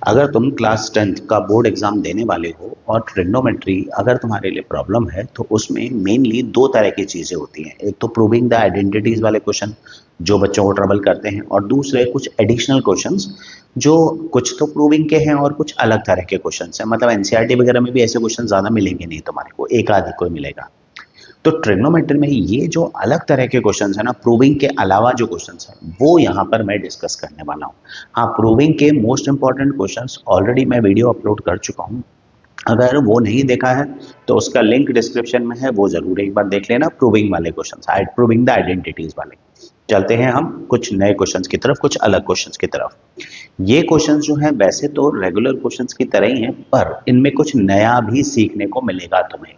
अगर तुम class 10th का बोर्ड एग्जाम देने वाले हो और ट्रिग्नोमेट्री अगर तुम्हारे लिए प्रॉब्लम है तो उसमें मेनली दो तरह की चीज़ें होती हैं। एक तो प्रूविंग द आइडेंटिटीज वाले क्वेश्चन जो बच्चों को ट्रबल करते हैं, और दूसरे कुछ एडिशनल क्वेश्चंस जो कुछ तो प्रूविंग के हैं और कुछ अलग तरह के क्वेश्चंस हैं। मतलब एनसीईआरटी वगैरह में भी ऐसे क्वेश्चन ज़्यादा मिलेंगे नहीं, तुम्हारे को एक आध कोई मिलेगा। तो ट्रिग्नोमेट्री में ये जो अलग तरह के क्वेश्चंस है ना, प्रूविंग के अलावा जो क्वेश्चंस है वो यहाँ पर मैं डिस्कस करने वाला हूँ। हाँ, प्रूविंग के मोस्ट इंपॉर्टेंट क्वेश्चंस ऑलरेडी मैं वीडियो अपलोड कर चुका हूँ। अगर वो नहीं देखा है तो उसका लिंक डिस्क्रिप्शन में है, वो जरूर एक बार देख लेना। प्रूविंग वाले क्वेश्चंस, प्रूविंग द आइडेंटिटीज वाले। चलते हैं हम कुछ नए क्वेश्चंस की तरफ, कुछ अलग क्वेश्चंस की तरफ। ये क्वेश्चंस जो है वैसे तो रेगुलर क्वेश्चंस की तरह ही हैं, पर इनमें कुछ नया भी सीखने को मिलेगा तुम्हें।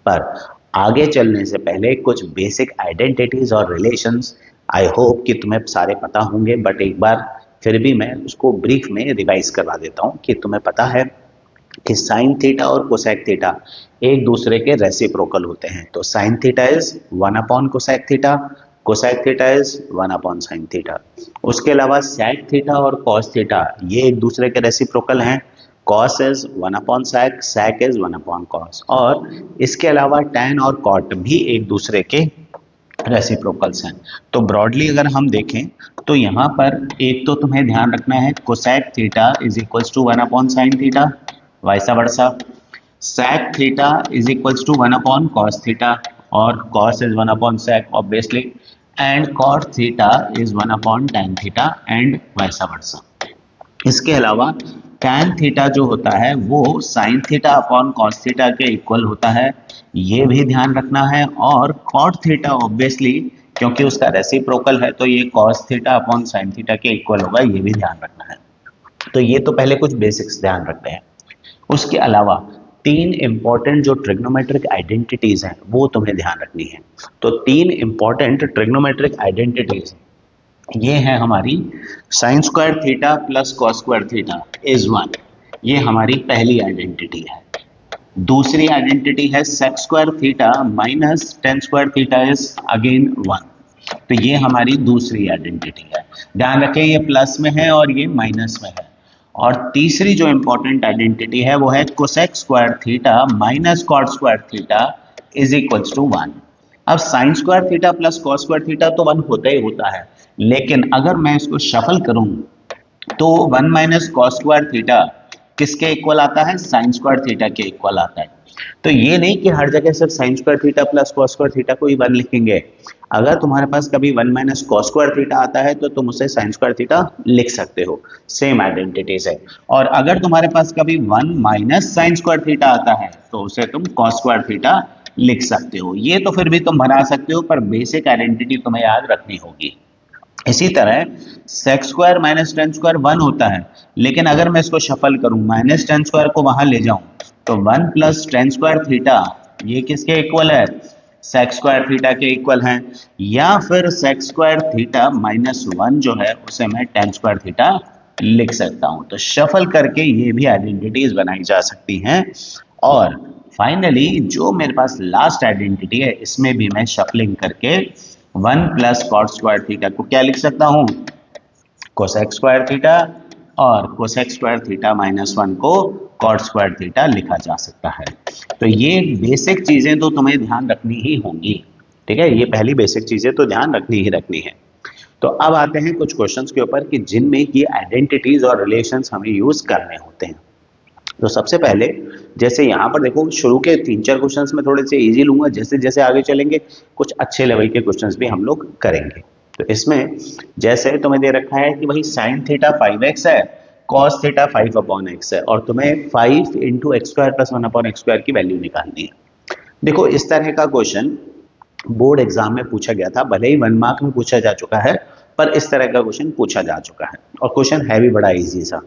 पर आगे चलने से पहले कुछ बेसिक आइडेंटिटीज और रिलेशंस आई होप कि तुम्हें सारे पता होंगे, बट एक बार फिर भी मैं उसको ब्रीफ में रिवाइज करवा देता हूँ कि तुम्हें पता है कि साइन थीटा और कोसेक थीटा एक दूसरे के रेसिप्रोकल होते हैं। तो sine theta is 1 upon cosec theta, cosec theta is 1 upon sine theta. उसके अलावा सेक थीटा और कॉस थीटा ये एक दूसरे के रेसिप्रोकल हैं। Cos is 1 upon sec, sec is 1 upon cos. और इसके अलावा टैन और कॉट भी एक दूसरे के रेसिप्रोकल्स हैं। तो ब्रॉडली अगर हम देखें तो यहाँ पर एक तो तुम्हें ध्यान रखना है, cosec theta is equals to 1 upon sine theta, vice versa. sec theta is equals to 1 upon cos theta, और cos is 1 upon sec obviously, and cot theta is 1 upon tan theta and vice versa। इसके अलावा tan theta जो होता है वो sin theta upon cos theta के equal होता है, ये भी ध्यान रखना है। और cot थीटा ऑब्वियसली क्योंकि उसका रेसिप्रोकल है तो ये cos theta upon sin theta के इक्वल होगा, ये भी ध्यान रखना है। तो ये तो पहले कुछ बेसिक्स ध्यान रखते हैं। उसके अलावा तीन इंपॉर्टेंट जो ट्रिग्नोमेट्रिक आइडेंटिटीज हैं वो तुम्हें ध्यान रखनी है। तो तीन इंपॉर्टेंट ट्रिग्नोमेट्रिक आइडेंटिटीज ये है हमारी sine square theta plus cos square theta is 1, ये हमारी पहली आइडेंटिटी है। दूसरी आइडेंटिटी है sec square theta minus tan square theta is again 1, तो ये हमारी दूसरी आइडेंटिटी है। ध्यान रखें ये प्लस में है और ये माइनस में है। और तीसरी जो इंपॉर्टेंट आइडेंटिटी है वो है cosec square theta minus cot square theta is equals to 1। अब sine square theta plus cos square theta तो 1 होता ही होता है, लेकिन अगर मैं इसको शफल करूं तो 1 माइनस कॉस स्क्वायर थीटा किसके इक्वल आता है, साइन स्क्वायर थीटा के इक्वल आता है। तो ये नहीं कि हर जगह सिर्फ sign square theta plus cos square theta को ही 1 लिखेंगे। अगर तुम्हारे पास कभी 1 माइनस कॉस स्क्वायर थीटा आता है तो तुम उसे साइन स्क्वायर थीटा लिख सकते हो, सेम आइडेंटिटी से। और अगर तुम्हारे पास कभी 1 माइनस साइन स्क्वायर थीटा आता है तो उसे तुम कॉस स्क्वायर थीटा लिख सकते हो। ये तो फिर भी तुम बना सकते हो, पर बेसिक आइडेंटिटी तुम्हें याद रखनी होगी। इसी तरह sec square minus tan square 1 होता है, लेकिन अगर मैं इसको शफल करूं माइनस टेन स्क्वायर को वहां ले जाऊं तो 1 प्लस टेन स्क्वायर थीटा ये किसके इक्वल है, सेक स्क्वायर थीटा के इक्वल है। या फिर सेक स्क्वायर थीटा माइनस 1 जो है उसे मैं टेन स्क्वायर थीटा लिख सकता हूं। तो शफल करके ये भी आइडेंटिटीज बनाई जा सकती हैं। और फाइनली जो मेरे पास लास्ट आइडेंटिटी है इसमें भी मैं शफलिंग करके 1 प्लस कॉट स्क्वायर थीटा को क्या लिख सकता हूं, कोसेक स्क्वायर थीटा, और कोसेक स्क्वायर थीटा माइनस 1 को कॉट स्क्वायर थीटा लिखा जा सकता है। तो ये बेसिक चीजें तो तुम्हें ध्यान रखनी ही होंगी, ठीक है। ये पहली बेसिक चीजें तो ध्यान रखनी ही रखनी है। तो अब आते हैं कुछ क्वेश्चंस के ऊपर कि जिनमें ये आइडेंटिटीज और रिलेशंस हमें यूज करने होते हैं। तो सबसे पहले जैसे यहाँ पर देखो, शुरू के 3-4 क्वेश्चंस में थोड़े से इजी लूंगा, जैसे जैसे आगे चलेंगे कुछ अच्छे लेवल के क्वेश्चंस भी हम लोग करेंगे। तो इसमें जैसे तुम्हें दे रखा है कि भाई साइन थीटा 5x है, कॉस थीटा 5 अपॉन एक्स है, और तुम्हें 5 into x square plus 1 upon x square की वैल्यू निकालनी है। देखो इस तरह का क्वेश्चन बोर्ड एग्जाम में पूछा गया था, भले ही 1 मार्क में पूछा जा चुका है, पर इस तरह का क्वेश्चन पूछा जा चुका है और क्वेश्चन है भी बड़ा इजी सा।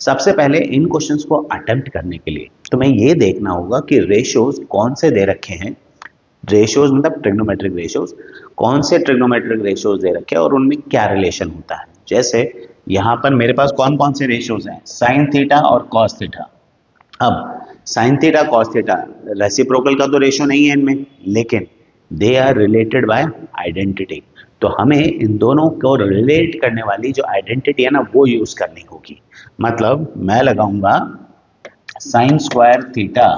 सबसे पहले इन क्वेश्चंस को अटेम्प्ट करने के लिए तुम्हें ये देखना होगा कि रेशियोज कौन से दे रखे हैं। रेशियोज मतलब ट्रिग्नोमेट्रिक रेशियोज, कौन से ट्रिग्नोमेट्रिक रेशियोज दे रखे हैं और उनमें क्या रिलेशन होता है। जैसे यहाँ पर मेरे पास कौन कौन से रेशियोज हैं, साइन थीटा और कॉस थीटा। अब sine theta cos theta reciprocal का तो रेशियो नहीं है इनमें, लेकिन they are related by identity. तो हमें इन दोनों को रिलेट करने वाली जो आइडेंटिटी है ना वो यूज करनी होगी। मतलब मैं लगाऊंगा sine square theta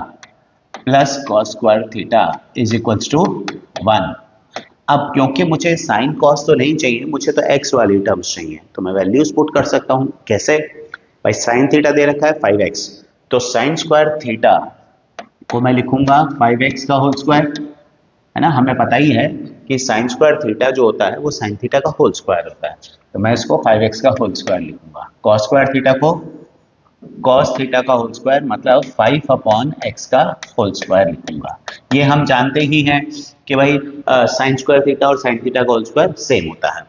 plus cos square theta is equals to 1। अब क्योंकि मुझे साइन कॉस तो नहीं चाहिए, मुझे तो एक्स वाली टर्म्स चाहिए, तो मैं वैल्यूज पुट कर सकता हूं। कैसे भाई, साइन थीटा दे रखा है 5x, तो साइन स्क्वायर थीटा को मैं लिखूंगा 5x का होल स्क्वायर, है ना। हमें पता ही है कि साइन स्क्वायर थीटा जो होता है वो साइन थीटा का होल स्क्वायर होता है, तो मैं इसको 5x का होल स्क्वायर लिखूंगा। कॉस स्क्वायर थीटा को कॉस थीटा का होल स्क्वायर मतलब 5 अपॉन एक्स का होल स्क्वायर लिखूंगा। ये हम जानते ही हैं कि भाई साइन स्क्वायर थीटा और साइन थीटा का होल स्क्वायर सेम होता है।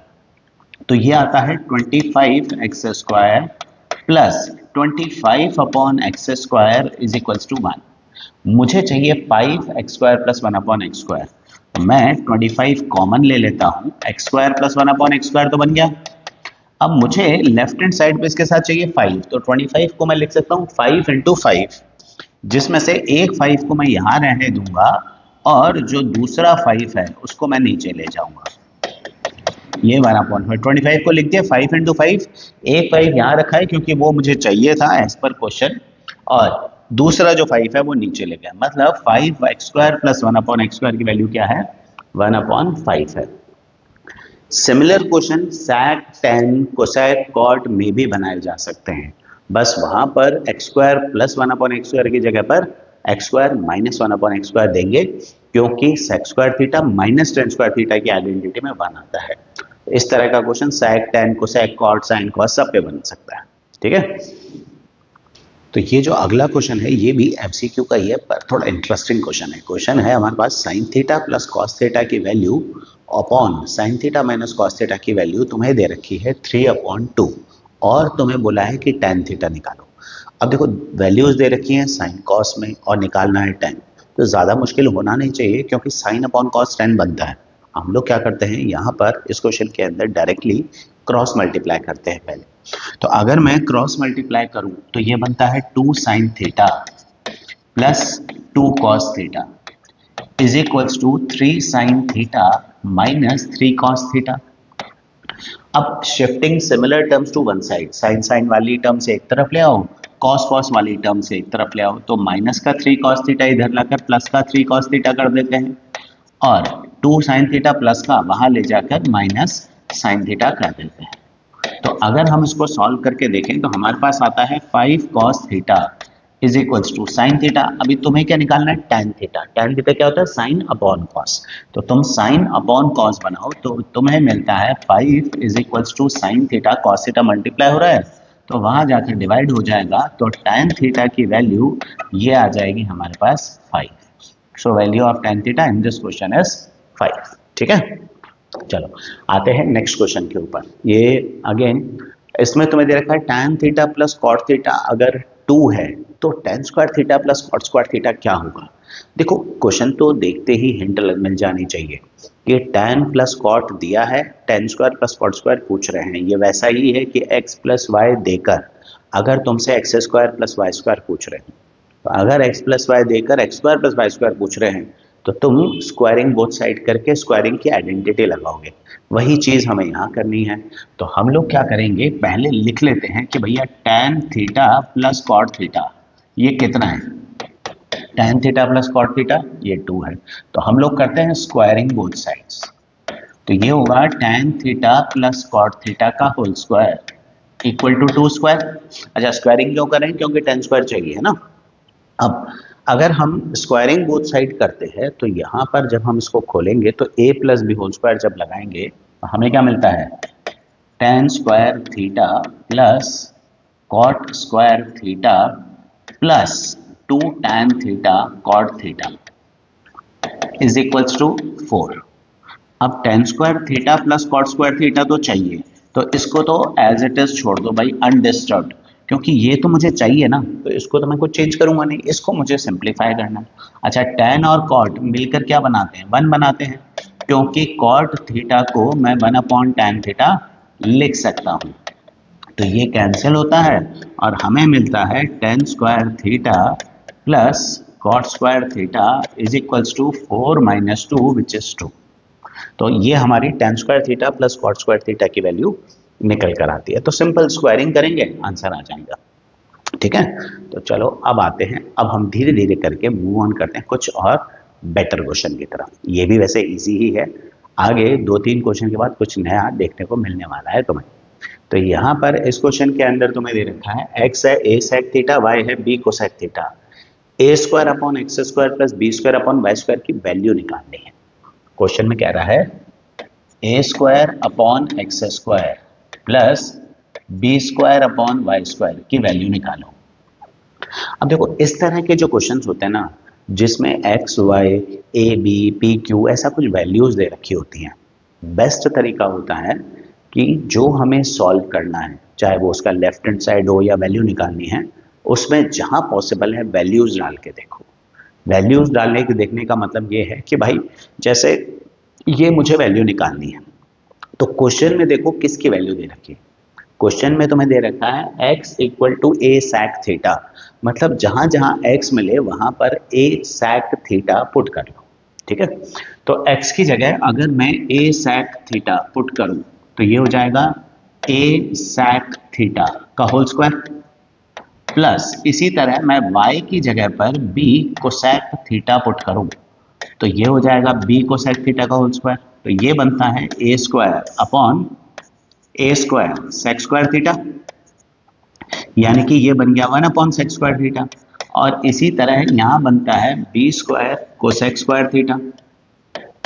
तो ये आता है 25x square plus 25 upon x square is equals to 1। मुझे चाहिए 5x square plus 1 upon x square, तो मैं 25 कॉमन ले लेता हूँ, x square plus 1 upon x square तो बन गया। अब मुझे लेफ्ट हैंड साइड पे इसके साथ चाहिए 5, तो 25 को मैं लिख सकता हूँ 5 इंटू 5, जिसमें से एक 5 को मैं यहाँ रहने दूंगा और जो दूसरा 5 है उसको मैं नीचे ले जाऊंगा। ये 1/5 25 को लिख दिया 5 इंटू 5, एक 5 यहाँ रखा है क्योंकि वो मुझे चाहिए था एज पर क्वेश्चन, और दूसरा जो 5 है वो नीचे ले गया। मतलब 5x square plus 1 upon x square की वैल्यू क्या है, 1/5 है। Similar question sec tan cosec cot में भी बनाए जा सकते हैं, बस वहां पर x square plus 1 upon x square की जगह पर x square minus 1 upon x square देंगे, क्योंकि sec square theta minus tan square theta की आइडेंटिटी में 1 आता है। इस तरह का question sec tan cosec cot sine cos सब पे बन सकता है। ठीक है, तो ये जो अगला क्वेश्चन है ये भी एमसीक्यू का ही है, पर थोड़ा इंटरेस्टिंग क्वेश्चन है। क्वेश्चन है हमारे पास sine theta plus cos theta की value upon sine theta minus cos theta की वैल्यू तुम्हें दे रखी है 3/2, और तुम्हें बोला है कि tan थीटा निकालो। अब देखो वैल्यूज दे रखी हैं साइन कॉस में और निकालना है tan, तो ज़्यादा मुश्किल होना नहीं चाहिए क्योंकि साइन अपॉन कॉस tan बनता है। हम लोग क्या करते हैं यहाँ पर इस क्वेश्चन के अंदर डायरेक्टली क्रॉस मल्टीप्लाई करते हैं पहले। तो अगर मैं क्रॉस मल्टीप्लाई करूं तो ये बनता है 2 sine theta plus 2 cos theta is equals to 3 sine theta minus 3 cos theta. अब shifting similar terms to one side, sine sine वाली टर्म से एक तरफ ले आओ, कॉस कॉस वाली टर्म से एक तरफ ले आओ, तो माइनस का 3 कॉस थीटा इधर लाकर प्लस का 3 कॉस थीटा कर देते हैं, और 2 साइन थीटा प्लस का वहां ले जाकर माइनस साइन थीटा कर देते हैं। तो अगर हम इसको सॉल्व करके देखें तो हमारे पास आता है 5 cos theta is equals to sine theta. अभी तुम्हें क्या निकालना है, tan थीटा। tan थीटा क्या होता है, साइन अपॉन कॉस, तो तुम साइन अपॉन कॉस बनाओ तो तुम्हें मिलता है 5 is equals to sine theta, cos theta multiply हो रहा है तो वहां जाकर डिवाइड हो जाएगा, तो tan थीटा की वैल्यू ये आ जाएगी हमारे पास 5। So value of tan theta in this question is 5। ठीक है, चलो आते हैं नेक्स्ट क्वेश्चन के ऊपर। ये अगेन इसमें तुम्हें दे रखा है tan theta plus cot theta अगर 2 है तो tan square theta plus cot square theta क्या होगा। देखो क्वेश्चन तो देखते ही हिंट मिल जानी चाहिए कि tan प्लस कॉट दिया है, tan square plus cot square पूछ रहे हैं। ये वैसा ही है कि x प्लस वाई देकर अगर तुमसे x square plus y square पूछ रहे हैं, तो अगर x प्लस वाई देकर x square plus y square पूछ रहे हैं तो तुम स्क्वायरिंग बोथ साइड करके स्क्वायरिंग की आइडेंटिटी लगाओगे। वही चीज हमें यहाँ करनी है। तो हम लोग क्या करेंगे, पहले लिख लेते हैं कि भैया tan theta plus cot theta ये कितना है, tan theta plus cot theta ये 2 है, तो हम लोग करते हैं स्क्वायरिंग बोथ साइड्स। तो ये होगा tan theta plus cot theta का whole square equal to 2 square. अच्छा स्क्वायरिंग क्यों करें, क्योंकि tan स्क्वायर चाहिए है ना। अब अगर हम स्क्वायरिंग बोथ साइड करते हैं तो यहाँ पर जब हम इसको खोलेंगे तो a plus B whole square जब लगाएंगे तो हमें क्या मिलता है, tan square theta plus cot square theta plus 2 tan theta cot theta is equals to 4। अब tan square theta plus cot square theta तो चाहिए, तो इसको तो एज इट इज छोड़ दो भाई अनडिस्टर्ब्ड, क्योंकि ये तो मुझे चाहिए ना, तो इसको तो मैं कुछ चेंज करूंगा नहीं, इसको मुझे सिंप्लीफाई करना है। अच्छा tan और cot मिलकर क्या बनाते हैं, 1 बनाते हैं, क्योंकि cot थीटा को मैं 1/tan थीटा लिख सकता हूं, तो ये कैंसिल होता है और हमें मिलता है tan square theta plus cot square theta is equals to 4 - 2 which is 2। तो ये हमारी tan square theta plus cot square theta की वैल्यू निकल कर आती है। तो सिंपल स्क्वायरिंग करेंगे, आंसर आ जाएगा। ठीक है, तो चलो अब आते हैं, अब हम धीरे धीरे करके मूव ऑन करते हैं कुछ और बेटर क्वेश्चन की तरफ। ये भी वैसे इजी ही है, आगे 2-3 क्वेश्चन के बाद कुछ नया देखने को मिलने वाला है तुम्हें। तो यहाँ पर इस क्वेश्चन के अंदर तुम्हें दे रखा है x है a sec थीटा, y है b cosec theta, a square upon x square plus B square upon y square की वैल्यू निकालनी है। क्वेश्चन में कह रहा है a square upon x square plus B square upon y square की value निकालो। अब देखो इस तरह के जो क्वेश्चंस होते हैं ना, जिसमें x, y, a, b, p, q ऐसा कुछ वैल्यूज दे रखी होती हैं, बेस्ट तरीका होता है कि जो हमें सॉल्व करना है, चाहे वो उसका लेफ्ट हैंड साइड हो या वैल्यू निकालनी है, उसमें जहां पॉसिबल है वैल्यूज डाल के देखो। वैल्यूज डालने के देखने का मतलब ये है कि भाई जैसे ये मुझे वैल्यू निकालनी है, तो क्वेश्चन में देखो किसकी वैल्यू दे रखी है। क्वेश्चन में तुम्हें दे रखा है x equal to a sec theta, मतलब जहां जहां x मिले वहां पर a सैक थीटा पुट कर लो। ठीक है, तो x की जगह अगर मैं a सैक थीटा पुट करूं तो ये हो जाएगा a सैक थीटा का होल स्क्वायर, प्लस इसी तरह मैं y की जगह पर b कोसेक थीटा पुट करूं तो ये हो जाएगा b कोसेक थीटा का होल स्क्वायर। तो ये बनता है a square upon a square sec square theta, यानी कि ये बन गया 1 अपॉन सेक स्क्वायर थीटा, और इसी तरह यहां बनता है b square cosec square theta,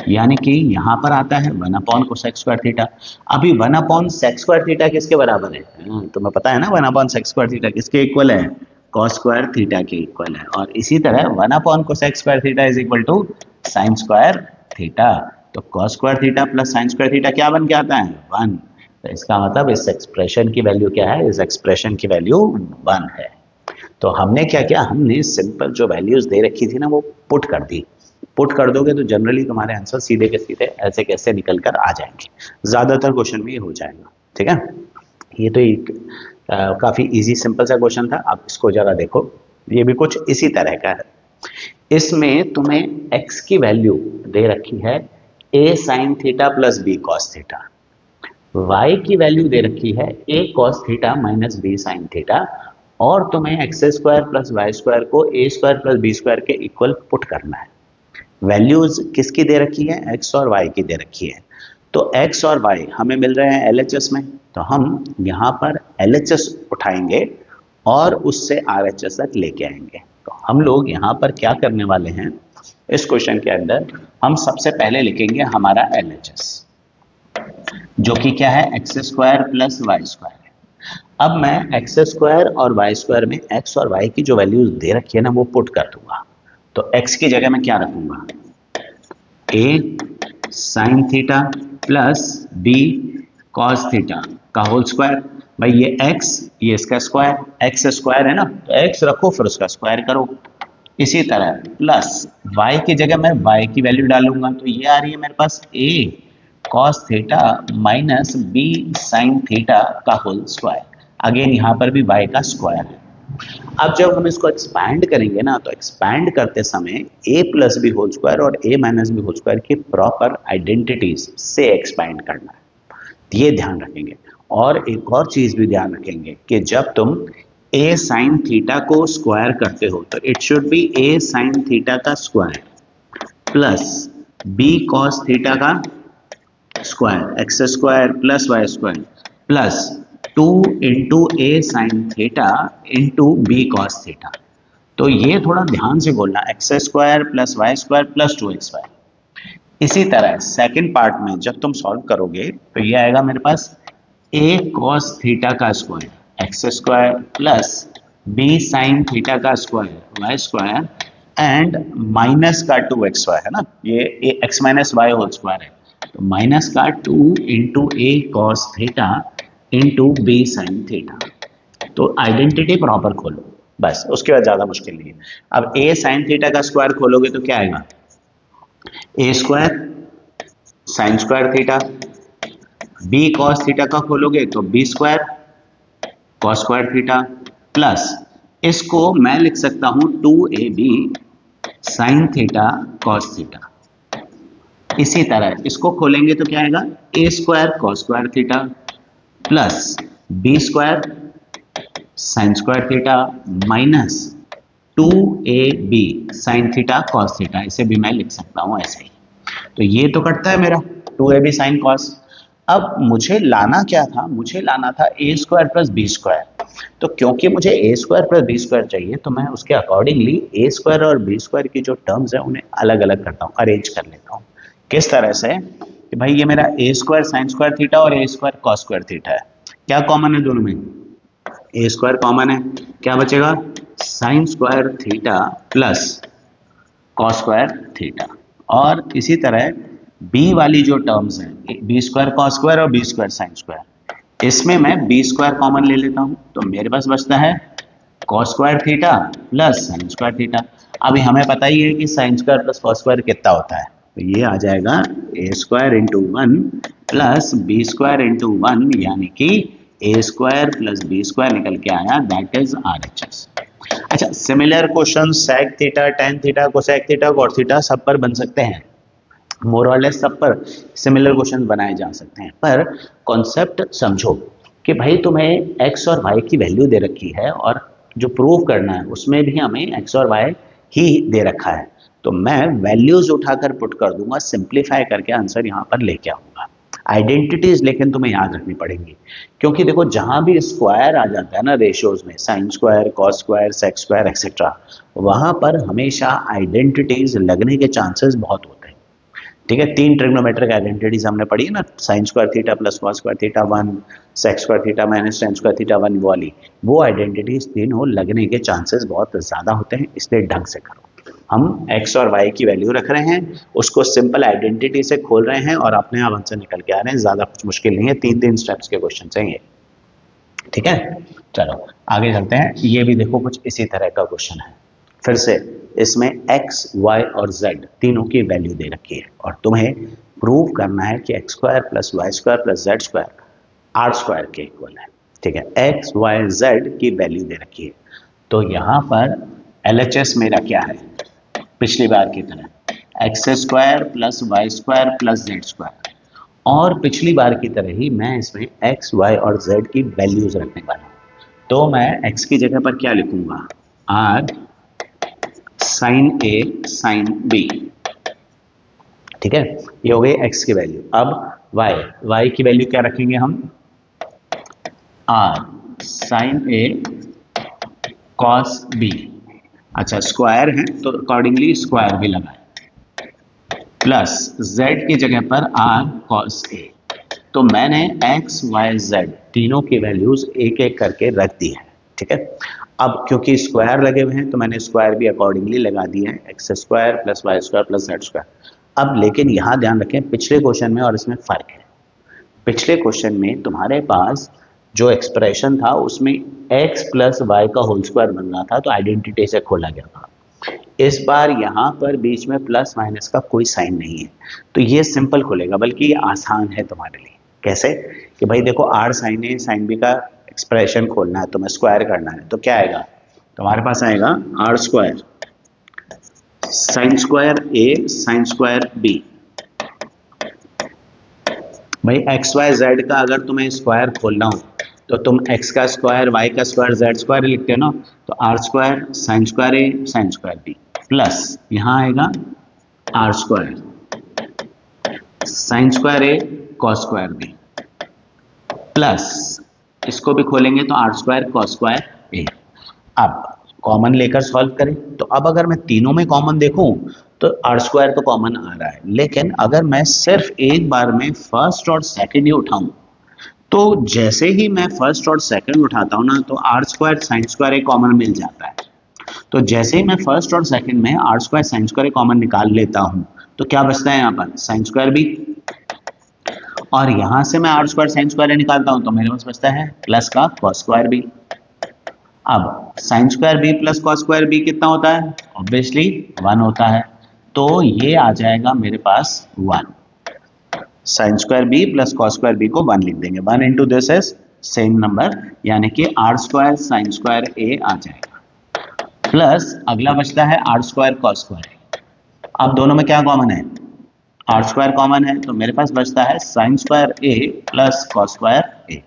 यानी कि यहां पर आता है 1 अपॉन कोसेक स्क्वायर थीटा। अभी 1 अपॉन सेक स्क्वायर थीटा किसके बराबर है? तुम्हें पता है ना 1 अपॉन सेक स्क्वायर थीटा किसके इक्वल है? कॉस स्क्वायर थीटा के इक्वल है, और इसी तरह 1 upon cosec square theta is equal to sine square theta. तो cos square theta plus sine square theta क्या बन के आता है? 1। तो इसका मतलब इस एक्सप्रेशन की वैल्यू क्या है? इस एक्सप्रेशन की वैल्यू 1 है। तो हमने क्या किया, हमने सिंपल जो वैल्यूज दे रखी थी ना वो पुट कर दी। पुट कर दोगे तो जनरली तुम्हारे आंसर सीधे के सीधे ऐसे कैसे निकल कर आ जाएंगे, ज्यादातर क्वेश्चन में ये हो जाएगा। ठीक है, ये तो एक काफी इजी सिंपल सा क्वेश्चन था। आप इसको जरा देखो, ये भी कुछ इसी तरह का है। इसमें तुम्हें x की वैल्यू दे रखी है a sine theta plus b cos theta, y की वैल्यू दे रखी है a cos theta minus b sin theta, और तुम्हें x square plus y square को a square plus b square के इक्वल पुट करना है। वैल्यूज किसकी दे रखी है? x और y की दे रखी है। तो x और y हमें मिल रहे हैं LHS में, तो हम यहाँ पर LHS उठाएंगे और उससे RHS तक लेके आएंगे। तो हम लोग यहाँ पर क्या करने वाले हैं, इस क्वेश्चन के अंदर हम सबसे पहले लिखेंगे हमारा LHS, जो कि क्या है? X square plus y square है। अब मैं एक्स स्क्वायर और वाई स्क्वायर में एक्स और वाई की जो वैल्यूज दे रखी है ना वो पुट कर दूंगा। तो एक्स की जगह मैं क्या रखूंगा? A sine theta plus b cos theta का होल स्क्वायर। भाई ये एक्स, ये इसका स्क्वायर, एक्स स्क्वायर है ना, तो एक्स रखो फिर उसका स्क्वायर करो। इसी तरह प्लस y की जगह मैं y की वैल्यू डालूंगा, तो ये आ रही है मेरे पास a cos theta minus b sin theta का होल स्क्वायर। अगेन यहाँ पर भी y का स्क्वायर है। अब जब हम इसको एक्सपैंड करेंगे ना, तो एक्सपैंड करते समय a plus B whole square और a minus b whole square की प्रॉपर आइडेंटिटीज से एक्सपैंड करना है, ये ध्यान रखेंगे। और एक और चीज भी ध्यान रखेंगे कि जब तुम a साइन थीटा को स्क्वायर करते हो तो it should be a sine theta का square plus b cos theta का square, x square plus y square plus 2 into a sine theta into b cos theta. तो ये थोड़ा ध्यान से बोलना, x square plus y square plus 2xy। इसी तरह सेकंड पार्ट में जब तुम सॉल्व करोगे तो ये आएगा मेरे पास a cos थीटा का square x square plus b sin theta का square y square and minus का 2xy है ना, ये x माइनस वाई होल स्क्वायर है, तो माइनस का 2 into a cos theta into b sine theta. तो आइडेंटिटी प्रॉपर खोलो, बस उसके बाद ज्यादा मुश्किल नहीं है। अब a साइन थीटा का स्क्वायर खोलोगे तो क्या आएगा? A square sine square theta, b cos theta का खोलोगे तो b square cos square theta, plus इसको मैं लिख सकता हूं 2ab sine theta cos theta. इसी तरह इसको खोलेंगे तो क्या आएगा, a square cos square theta plus B square sine square theta minus 2ab sine theta cos theta, इसे भी मैं लिख सकता हूं ऐसे ही। तो ये तो कटता है मेरा 2ab साइन कॉस। अब मुझे लाना क्या था, मुझे लाना था ए स्क्वायर प्लस बी स्क्वायर। तो क्योंकि मुझे ए स्क्वायर प्लस बी स्क्वायर चाहिए तो मैं उसके अकॉर्डिंगली ए स्क्वायर और बी स्क्वायर की जो टर्म्स है उन्हें अलग अलग करता हूँ, अरेंज कर लेता हूँ। किस तरह से कि भाई ये मेरा ए स्क्वायर साइन स्क्वायर थीटा और ए स्क्वायर कॉस स्क्वायर थीटा है, क्या कॉमन है दोनों में, ए स्क्वायर कॉमन है, क्या बचेगा sign square theta plus cos square theta. और इसी तरह बी वाली जो टर्म्स है बी स्क्वायर कॉस स्क्वायर और बी स्क्वायर साइन स्क्वायर, इसमें मैं बी स्क्वायर कॉमन ले लेता हूं तो मेरे पास बचता है cos square theta plus sine square theta. अभी हमें पता ही है कि sine square plus cos square कितना होता है, तो ये आ जाएगा a square into one plus B square into one, यानी कि ए स्क्वायर प्लस बी स्क्वायर निकल के आया, दैट इज RHS। अच्छा, similar question sec theta tan theta cosec theta cot theta सब पर बन सकते हैं, मोर और लेस सब पर सिमिलर क्वेश्चन बनाए जा सकते हैं। पर कॉन्सेप्ट समझो कि भाई तुम्हें एक्स और वाई की वैल्यू दे रखी है और जो प्रूव करना है उसमें भी हमें एक्स और वाई ही दे रखा है, तो मैं वैल्यूज उठाकर पुट कर दूंगा, सिंप्लीफाई करके आंसर यहाँ पर लेके आऊंगा। आइडेंटिटीज लेकिन तुम्हें याद रखनी पड़ेंगी, क्योंकि देखो जहां भी स्क्वायर आ जाता है ना रेशियोज में, sine square cos square sec square etcetera, वहां पर हमेशा आइडेंटिटीज लगने के चांसेस बहुत होते हैं। ठीक है, तीन ट्रिग्नोमेट्रिक आइडेंटिटीज हमने पढ़ी है ना, sine square theta plus cos square theta one, sec square theta minus tan square theta one वाली, वो आइडेंटिटीज तीनों लगने के चांसेस बहुत ज्यादा होते हैं, इसलिए ढंग से करो। हम एक्स और वाई की वैल्यू रख रहे हैं, उसको सिंपल आइडेंटिटी से खोल रहे हैं और अपने आप आंसर निकल के आ रहे हैं, ज्यादा कुछ मुश्किल नहीं है, तीन तीन स्टेप्स के क्वेश्चन हैं ये। ठीक है, चलो आगे चलते हैं। ये भी देखो कुछ इसी तरह का क्वेश्चन है, फिर से इसमें x, y और z तीनों की वैल्यू दे रखी है और तुम्हें प्रूव करना है कि x square plus y square plus z square r square के इक्वल है। ठीक है, x, y, z की वैल्यू दे रखी है, तो यहाँ पर LHS मेरा क्या है, पिछली बार की तरह x square plus y square plus z square, और पिछली बार की तरह ही मैं इसमें x, y और z की वैल्यूज रखने वाला हूँ। तो मैं x की जगह पर क्या लिखूंगा, r साइन ए साइन बी। ठीक है, ये हो गई x की वैल्यू। अब y की वैल्यू क्या रखेंगे हम, r साइन ए कॉस बी। अच्छा, स्क्वायर है तो अकॉर्डिंगली स्क्वायर भी लगाए, प्लस z की जगह पर r कॉस ए। तो मैंने x, y, z तीनों की वैल्यूज एक एक करके रख दी है। ठीक है, अब क्योंकि स्क्वायर लगे हुए हैं तो मैंने स्क्वायर भी अकॉर्डिंगली लगा दिए हैं, x square plus y square plus z square. अब लेकिन यहाँ ध्यान रखें पिछले क्वेश्चन में और इसमें फर्क है। पिछले क्वेश्चन में तुम्हारे पास जो एक्सप्रेशन था उसमें x प्लस वाई का होल स्क्वायर बन रहा था, तो आइडेंटिटी से खोला गया था। इस बार यहाँ पर बीच में प्लस माइनस का कोई साइन नहीं है, तो ये सिंपल खुलेगा, बल्कि ये आसान है तुम्हारे लिए। कैसे कि भाई देखो r साइन ए साइन बी का एक्सप्रेशन खोलना है, तुम्हें स्क्वायर करना है, तो क्या आएगा तुम्हारे पास, आएगा r स्क्वायर साइन स्क्वायर ए साइन स्क्वायर बी। भाई एक्स वाई जेड का अगर तुम्हें स्क्वायर खोलना हो तो तुम x का स्क्वायर y का स्क्वायर z स्क्वायर लिखते हो ना, तो r स्क्वायर साइन स्क्वायर ए साइन स्क्वायर बी प्लस यहाँ आएगा r स्क्वायर साइन स्क्वायर ए कॉस स्क्वायर बी प्लस इसको भी खोलेंगे तो r square cos square a. अब कॉमन लेकर सॉल्व करें, तो अब अगर मैं तीनों में कॉमन देखूं तो r स्क्वायर तो कॉमन आ रहा है, लेकिन अगर मैं सिर्फ एक बार में फर्स्ट और सेकंड ही उठाऊं, तो जैसे ही मैं फर्स्ट और सेकंड उठाता हूं ना, तो r स्क्वायर साइन स्क्वायर ए कॉमन मिल जाता है। तो जैसे ही मैं फर्स्ट और सेकंड में r स्क्वायर साइन स्क्वायर ए कॉमन निकाल लेता हूं, तो क्या बचता है यहाँ पर साइन स्क्वायर बी, और यहां से मैं r square sine square a निकालता हूं तो मेरे पास बचता है प्लस का कॉस स्क्वायर बी। अब sine square b plus cos square b कितना होता है, ऑब्वियसली 1 होता है, तो ये आ जाएगा मेरे पास 1। Sine square b plus cos square b को 1 लिख देंगे, 1 into this is same number, यानी कि r square sine square a आ जाएगा, प्लस अगला बचता है r square cos square a. अब दोनों में क्या कॉमन है, आर स्क्वायर कॉमन है तो मेरे पास बचता है sine square a plus cos square a.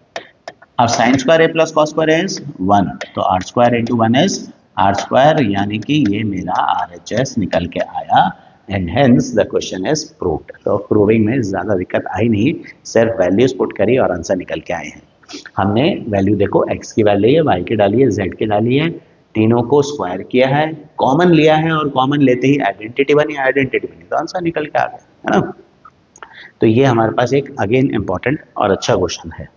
अब sine square a plus cos square is 1, तो r square into 1 is r square, यानी कि ये मेरा RHS निकल के आया and hence the question is proved. तो प्रूविंग में ज़्यादा दिक्कत आई नहीं, सिर्फ वैल्यूज पुट करी और आंसर निकल के आए हैं। हमने वैल्यू देखो x की डाली है, y की डाली है, z की डाली है, तीनों को स्क्वायर किया है, कॉमन लिया है और कॉमन लेते ही आइडेंटिटी बनी, आइडेंटिटी बनी तो आंसर निकल के आ गया, है ना। तो ये हमारे पास एक अगेन इंपॉर्टेंट और अच्छा क्वेश्चन है।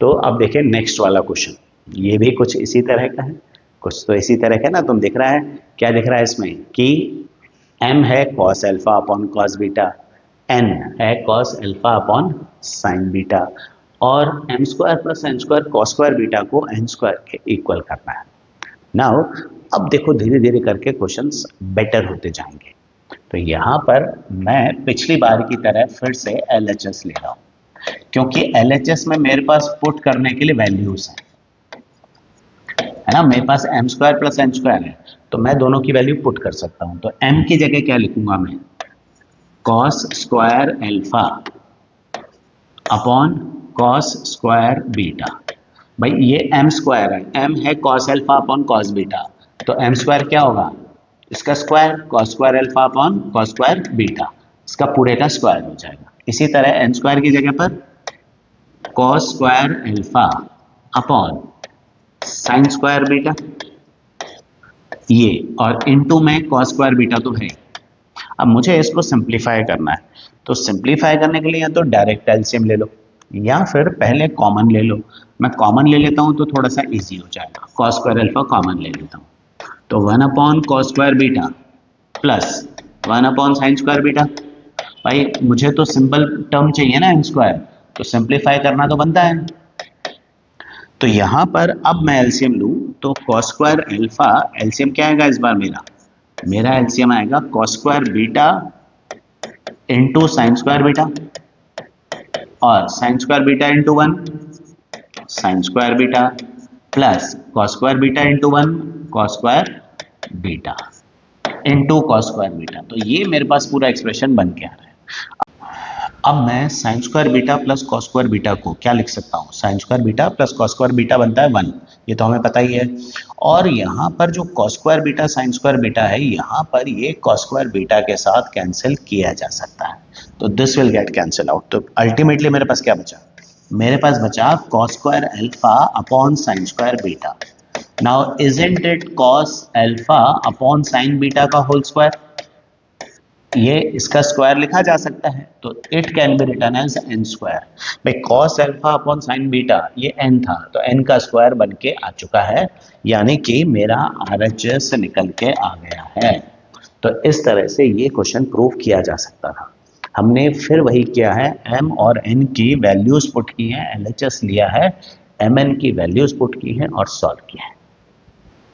तो अब देखें नेक्स्ट वाला क्वेश्चन, ये भी कुछ इसी तरह का है, कुछ तो इसी तरह का ना। तुम दिख रहा है क्या दिख रहा है इसमें कि m है cos alpha upon cos beta, n है cos alpha upon sin beta और m square plus n square cos square beta को n स्क्वायर के इक्वल करना है। नाउ अब देखो धीरे धीरे करके क्वेश्चंस बेटर होते जाएंगे। तो यहाँ पर मैं पिछली बार की तरह फिर से LHS ले रहा हूँ, क्योंकि LHS में मेरे पास पुट करने के लिए वैल्यूज हैं, है ना। मेरे पास m square plus n square है तो मैं दोनों की वैल्यू पुट कर सकता हूं। तो m की जगह क्या लिखूंगा मैं, cos square alpha upon cos square beta. भाई ये m स्क्वायर है, m है cos alpha upon cos beta, तो m स्क्वायर क्या होगा, इसका square cos square alpha upon cos square beta, इसका पूरे का स्क्वायर हो जाएगा। इसी तरह n स्क्वायर की जगह पर cos square alpha upon sine square beta, ये और इनटू में cos स्क्वायर बीटा तो है। अब मुझे इसको सिंप्लीफाई करना है, तो सिंप्लीफाई करने के लिए या तो डायरेक्ट एलसीएम ले लो या फिर पहले कॉमन ले लो। मैं कॉमन ले लेता हूं तो थोड़ा सा इजी हो जाएगा, cos स्क्वायर अल्फा कॉमन ले लेता हूं, तो 1 upon cos square beta plus 1 upon sine square beta. भाई मुझे तो सिंपल टर्म चाहिए ना n स्क्वायर, तो सिंप्लीफाई करना तो बनता है। तो यहां पर अब मैं एलसीएम लूं तो cos स्क्वायर अल्फा, एलसीएम क्या आएगा इस बार मेरा एलसीएम आएगा cos square beta into sine square beta और sine square beta into 1 sine square beta plus cos square beta into 1 cos square beta into cos square beta. तो ये मेरे पास पूरा एक्सप्रेशन बन के आ रहा है। अब मैं sign square beta plus cos square beta को क्या लिख सकता हूँ, sign square beta plus cos square beta बनता है 1, ये तो हमें पता ही है। और यहाँ पर जो cos square beta sine square beta है, यहाँ पर ये cos स्क्वायर बीटा के साथ कैंसिल किया जा सकता है, तो this will get cancel out. तो अल्टीमेटली मेरे पास क्या बचा, मेरे पास बचा cos square alpha upon sine square beta. Now isn't it cos alpha upon sine beta का होल स्क्वायर, ये इसका स्क्वायर लिखा जा सकता है, तो it can be written as n square. भाई cos alpha upon sine beta ये n था, तो n का स्क्वायर बन के आ चुका है, यानी कि मेरा RHS निकल के आ गया है। तो इस तरह से ये क्वेश्चन प्रूव किया जा सकता था। हमने फिर वही किया है, m और n की वैल्यूज पुट की हैं, LHS लिया है, mn की वैल्यूज पुट की हैं और सॉल्व किया है।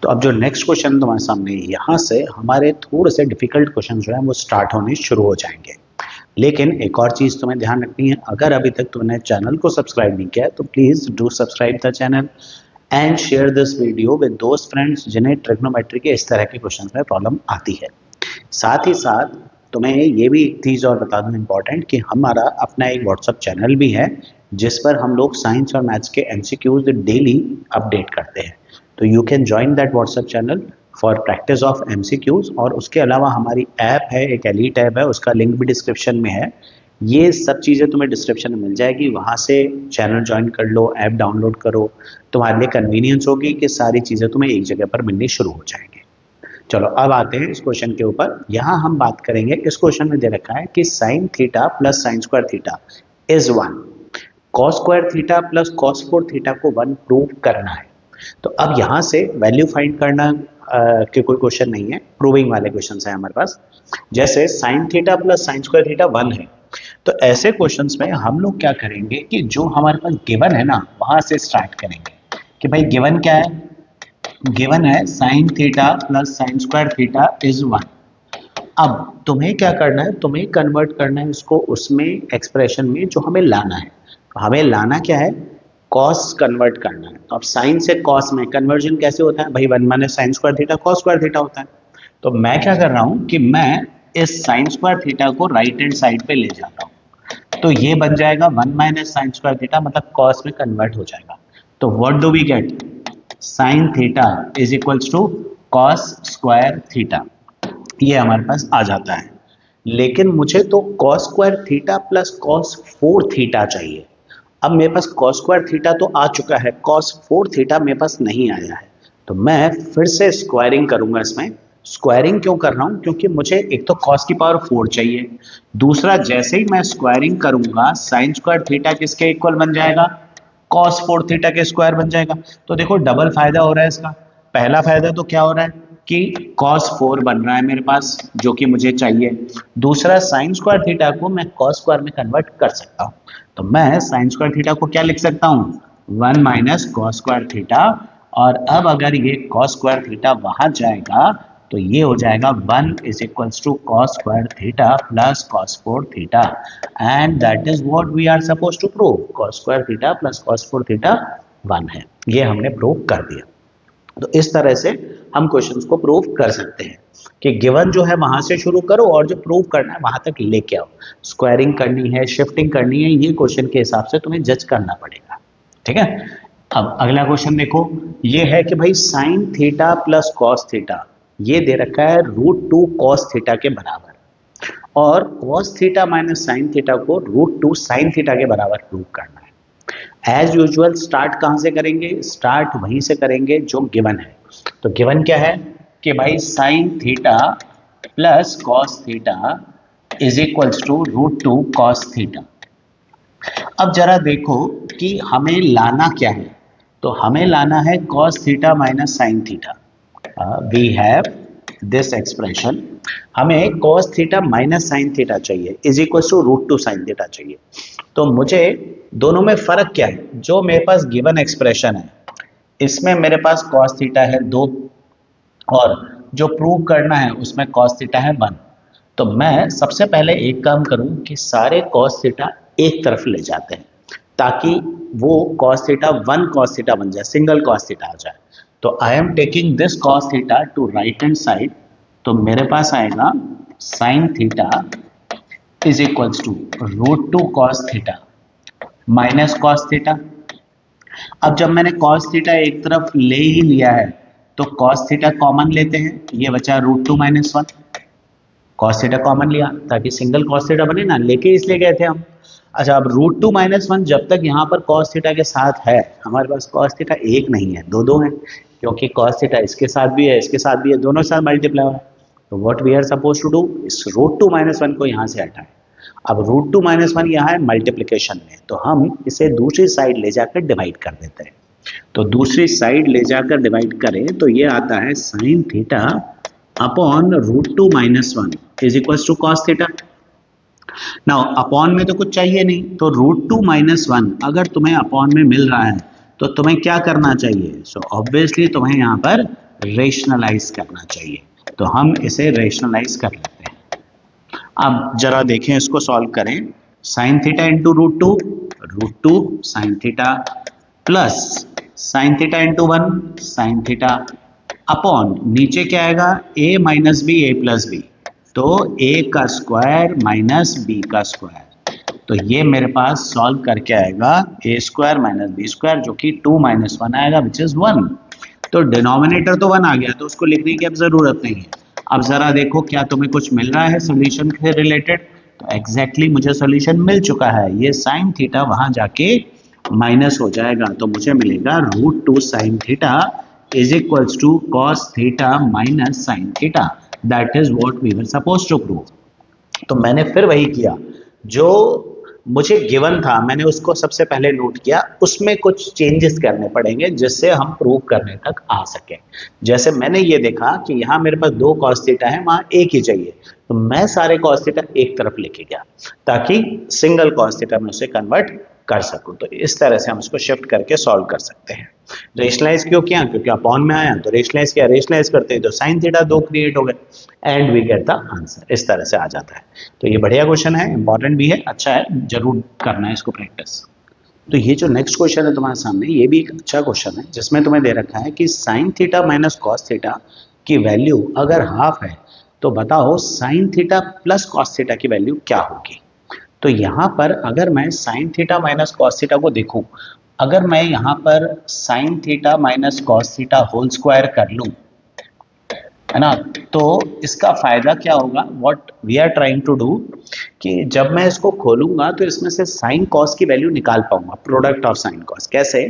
तो अब जो नेक्स्ट क्वेश्चन तुम्हारे सामने, यहाँ से हमारे थोड़े से डिफिकल्ट क्वेश्चन जो है वो स्टार्ट होने शुरू हो जाएंगे। लेकिन एक और चीज़ तुम्हें ध्यान रखनी है, अगर अभी तक तुमने चैनल को सब्सक्राइब नहीं किया है तो please do subscribe the channel and share this video with दोस्त फ्रेंड्स जिन्हें ट्रिग्नोमेट्री के इस तरह के क्वेश्चन में प्रॉब्लम आती है। साथ ही साथ तुम्हें ये भी एक चीज़ और बता दूँ इम्पॉर्टेंट, कि हमारा अपना एक व्हाट्सअप चैनल भी है जिस पर हम लोग साइंस और मैथ्स के MCQs डेली अपडेट करते हैं। तो you can join that WhatsApp channel for practice of MCQs। और उसके अलावा हमारी ऐप है, एक एलीट ऐप है, उसका लिंक भी डिस्क्रिप्शन में है। ये सब चीज़ें तुम्हें डिस्क्रिप्शन में मिल जाएगी, वहाँ से चैनल ज्वाइन कर लो, ऐप डाउनलोड करो, तुम्हारे लिए कन्वीनियंस होगी कि सारी चीज़ें तुम्हें एक जगह पर मिलनी शुरू हो जाएंगी। चलो अब आते हैं इस क्वेश्चन के ऊपर। यहाँ हम बात करेंगे, इस क्वेश्चन में दे रखा है कि sine theta plus sine square theta is 1, cos square theta plus cos 4 theta को 1 प्रूव करना है। तो अब यहाँ से वैल्यू फाइंड करना के कोई क्वेश्चन नहीं है, प्रूविंग वाले क्वेश्चन है हमारे पास। जैसे sign theta plus sine square theta 1 है, तो ऐसे क्वेश्चंस में हम लोग क्या करेंगे कि जो हमारे पास गिवन है ना, वहां से स्टार्ट करेंगे कि भाई गिवन क्या है, गिवन है sine theta plus sine square theta is 1। अब तुम्हें क्या करना है, तुम्हें कन्वर्ट करना है इसको उसमें एक्सप्रेशन में जो हमें लाना है। हमें लाना क्या है, कॉस कन्वर्ट करना है। तो अब साइन से कॉस में कन्वर्जन कैसे होता है भाई, 1 minus sine square theta cos square theta होता है। तो मैं क्या कर रहा हूं कि मैं इस साइन स्क्वायर थीटा को राइट हैंड साइड पे ले जाता हूं तो ये बन जाएगा 1 माइनस साइन स्क्वायर थीटा, मतलब कॉस में कन्वर्ट हो जाएगा। तो what do we get, sine theta is equals to cos square theta, ये हमारे पास आ जाता है। लेकिन मुझे तो cos square theta plus cos 4 theta चाहिए। अब मेरे पास कॉस स्क्वायर थीटा तो आ चुका है, कॉस 4 थीटा मेरे पास नहीं आया है, तो मैं फिर से स्क्वायरिंग करूंगा इसमें। स्क्वायरिंग क्यों कर रहा हूं, क्योंकि मुझे एक तो कॉस की पावर 4 चाहिए, दूसरा जैसे ही मैं स्क्वायरिंग करूंगा साइन स्क्वायर थीटा किसके इक्वल बन जाएगा, कॉस 4 थीटा के स्क्वायर बन जाएगा। तो देखो डबल फायदा हो रहा है इसका। पहला फायदा तो क्या हो रहा है कि cos 4 बन रहा है मेरे पास जो कि मुझे चाहिए, दूसरा साइन स्क्वायर थीटा को मैं cos स्क्वायर में कन्वर्ट कर सकता हूं। तो मैं साइन स्क्वायर थीटा को क्या लिख सकता हूं, 1 माइनस कॉस स्क्वायर थीटा, और अब अगर ये cos स्क्वायर थीटा वहां जाएगा तो ये हो जाएगा 1 is equals to cos square theta plus cos 4 theta, and that is what we are suppose to prove, cos square theta plus cos 4 theta 1 है। ये हमने प्रूव कर दिया। तो इस तरह से हम क्वेश्चंस को प्रूव कर सकते हैं कि गिवन जो है वहां से शुरू करो और जो प्रूव करना है वहां तक लेके आओ। स्क्वायरिंग करनी है, शिफ्टिंग करनी है, ये क्वेश्चन के हिसाब से तुम्हें जज करना पड़ेगा। ठीक है, अब अगला क्वेश्चन देखो, ये है कि भाई sine theta plus cos theta ये दे रखा है √2 कॉस थीटा के बराबर, और cos theta minus sine theta को √2 साइन थीटा के बराबर प्रूव करना है। एज यूजुअल स्टार्ट कहां से करेंगे, स्टार्ट वहीं से करेंगे जो गिवन है। तो गिवन क्या है कि भाई sine theta plus cos theta is equals to √2 cos theta. अब जरा देखो कि हमें लाना क्या है, तो हमें लाना है cos theta minus sine theta. We have this expression, हमें cos theta minus sine theta चाहिए is equal to √2 sine theta चाहिए। तो मुझे दोनों में फर्क क्या है, जो मेरे पास गिवन एक्सप्रेशन है इसमें मेरे पास cos थीटा है 2, और जो प्रूव करना है उसमें cos थीटा है 1। तो मैं सबसे पहले एक काम करूं कि सारे cos थीटा एक तरफ ले जाते हैं ताकि वो cos थीटा 1 cos थीटा बन जाए, सिंगल cos थीटा आ जाए। तो I am taking this cos theta to right hand side, तो मेरे पास आएगा sine theta is equals to √2 cos theta minus cos theta. अब जब मैंने cos थीटा एक तरफ ले ही लिया है तो cos थीटा कॉमन लेते हैं, ये बचा √2 माइनस 1, cos थीटा कॉमन लिया ताकि सिंगल cos थीटा बने ना, लेके इसलिए गए थे हम। अच्छा, अब √2 माइनस 1 जब तक यहाँ पर cos थीटा के साथ है, हमारे पास cos थीटा एक नहीं है, दो है, क्योंकि cos थीटा इसके साथ भी है इसके साथ भी है, दोनों साथ मल्टीप्लाई है। तो what we are suppose to do, इस √2 माइनस 1 को यहाँ से हटाएं। अब √2 माइनस 1 यहाँ है मल्टीप्लिकेशन में, तो हम इसे दूसरी साइड ले जाकर डिवाइड कर देते हैं। तो दूसरी साइड ले जाकर डिवाइड करें तो ये आता है sine theta upon √2 minus 1 is equal to cos theta. Now upon में तो कुछ चाहिए नहीं, तो √2 माइनस 1 अगर तुम्हें अपॉन में मिल रहा है तो तुम्हें क्या करना चाहिए, सो ऑब्वियसली तुम्हें यहाँ पर रेशनलाइज करना चाहिए। तो हम इसे रेशनलाइज कर लेते हैं। अब जरा देखें, इसको सॉल्व करें। Sine theta into √2 sine theta plus sine theta into 1 sine theta upon नीचे क्या आएगा, a minus b a plus b, तो a का स्क्वायर माइनस b का स्क्वायर। तो ये मेरे पास सॉल्व करके आएगा a square minus b square जो कि 2 माइनस 1 आएगा विच इज 1। तो डिनोमिनेटर तो 1 आ गया, तो उसको लिखने की अब जरूरत नहीं है। अब जरा देखो क्या तुम्हें कुछ मिल रहा है सोल्यूशन से रिलेटेड, तो एग्जैक्टली मुझे सोल्यूशन मिल चुका है। ये साइन थीटा वहां जाके माइनस हो जाएगा, तो मुझे मिलेगा √2 sine theta is equals to cos theta minus sine theta, that is what we were suppose to prove. तो मैंने फिर वही किया जो मुझे गिवन था, मैंने उसको सबसे पहले नोट किया, उसमें कुछ चेंजेस करने पड़ेंगे जिससे हम प्रूव करने तक आ सके। जैसे मैंने ये देखा कि यहाँ मेरे पास 2 cos थीटा है, वहां एक ही चाहिए, तो मैं सारे cos थीटा एक तरफ लेके गया ताकि सिंगल cos थीटा में उसे कन्वर्ट कर सकूं। तो इस तरह से हम इसको शिफ्ट करके सॉल्व कर सकते हैं। रेशनलाइज क्यों किया, क्योंकि अपॉन में आया, तो रेशनलाइज किया, रेशनलाइज करते हैं तो साइन थीटा 2 क्रिएट हो गए and we get the answer. इस तरह से आ जाता है। तो ये बढ़िया क्वेश्चन है, इंपॉर्टेंट भी है, अच्छा है, जरूर करना है इसको प्रैक्टिस। तो ये जो नेक्स्ट क्वेश्चन है तुम्हारे सामने, ये भी एक अच्छा क्वेश्चन है जिसमें तुम्हें दे रखा है कि sine theta minus cos theta की वैल्यू अगर हाफ है तो बताओ sine theta plus cos theta की वैल्यू क्या होगी। तो यहाँ पर अगर मैं sine theta minus cos theta को देखूं, अगर मैं यहाँ पर sine theta minus cos theta whole square कर लूं, है ना, तो इसका फायदा क्या होगा, what we are trying to do, कि जब मैं इसको खोलूंगा तो इसमें से साइन कॉस की वैल्यू निकाल पाऊंगा, प्रोडक्ट ऑफ साइन कॉस। कैसे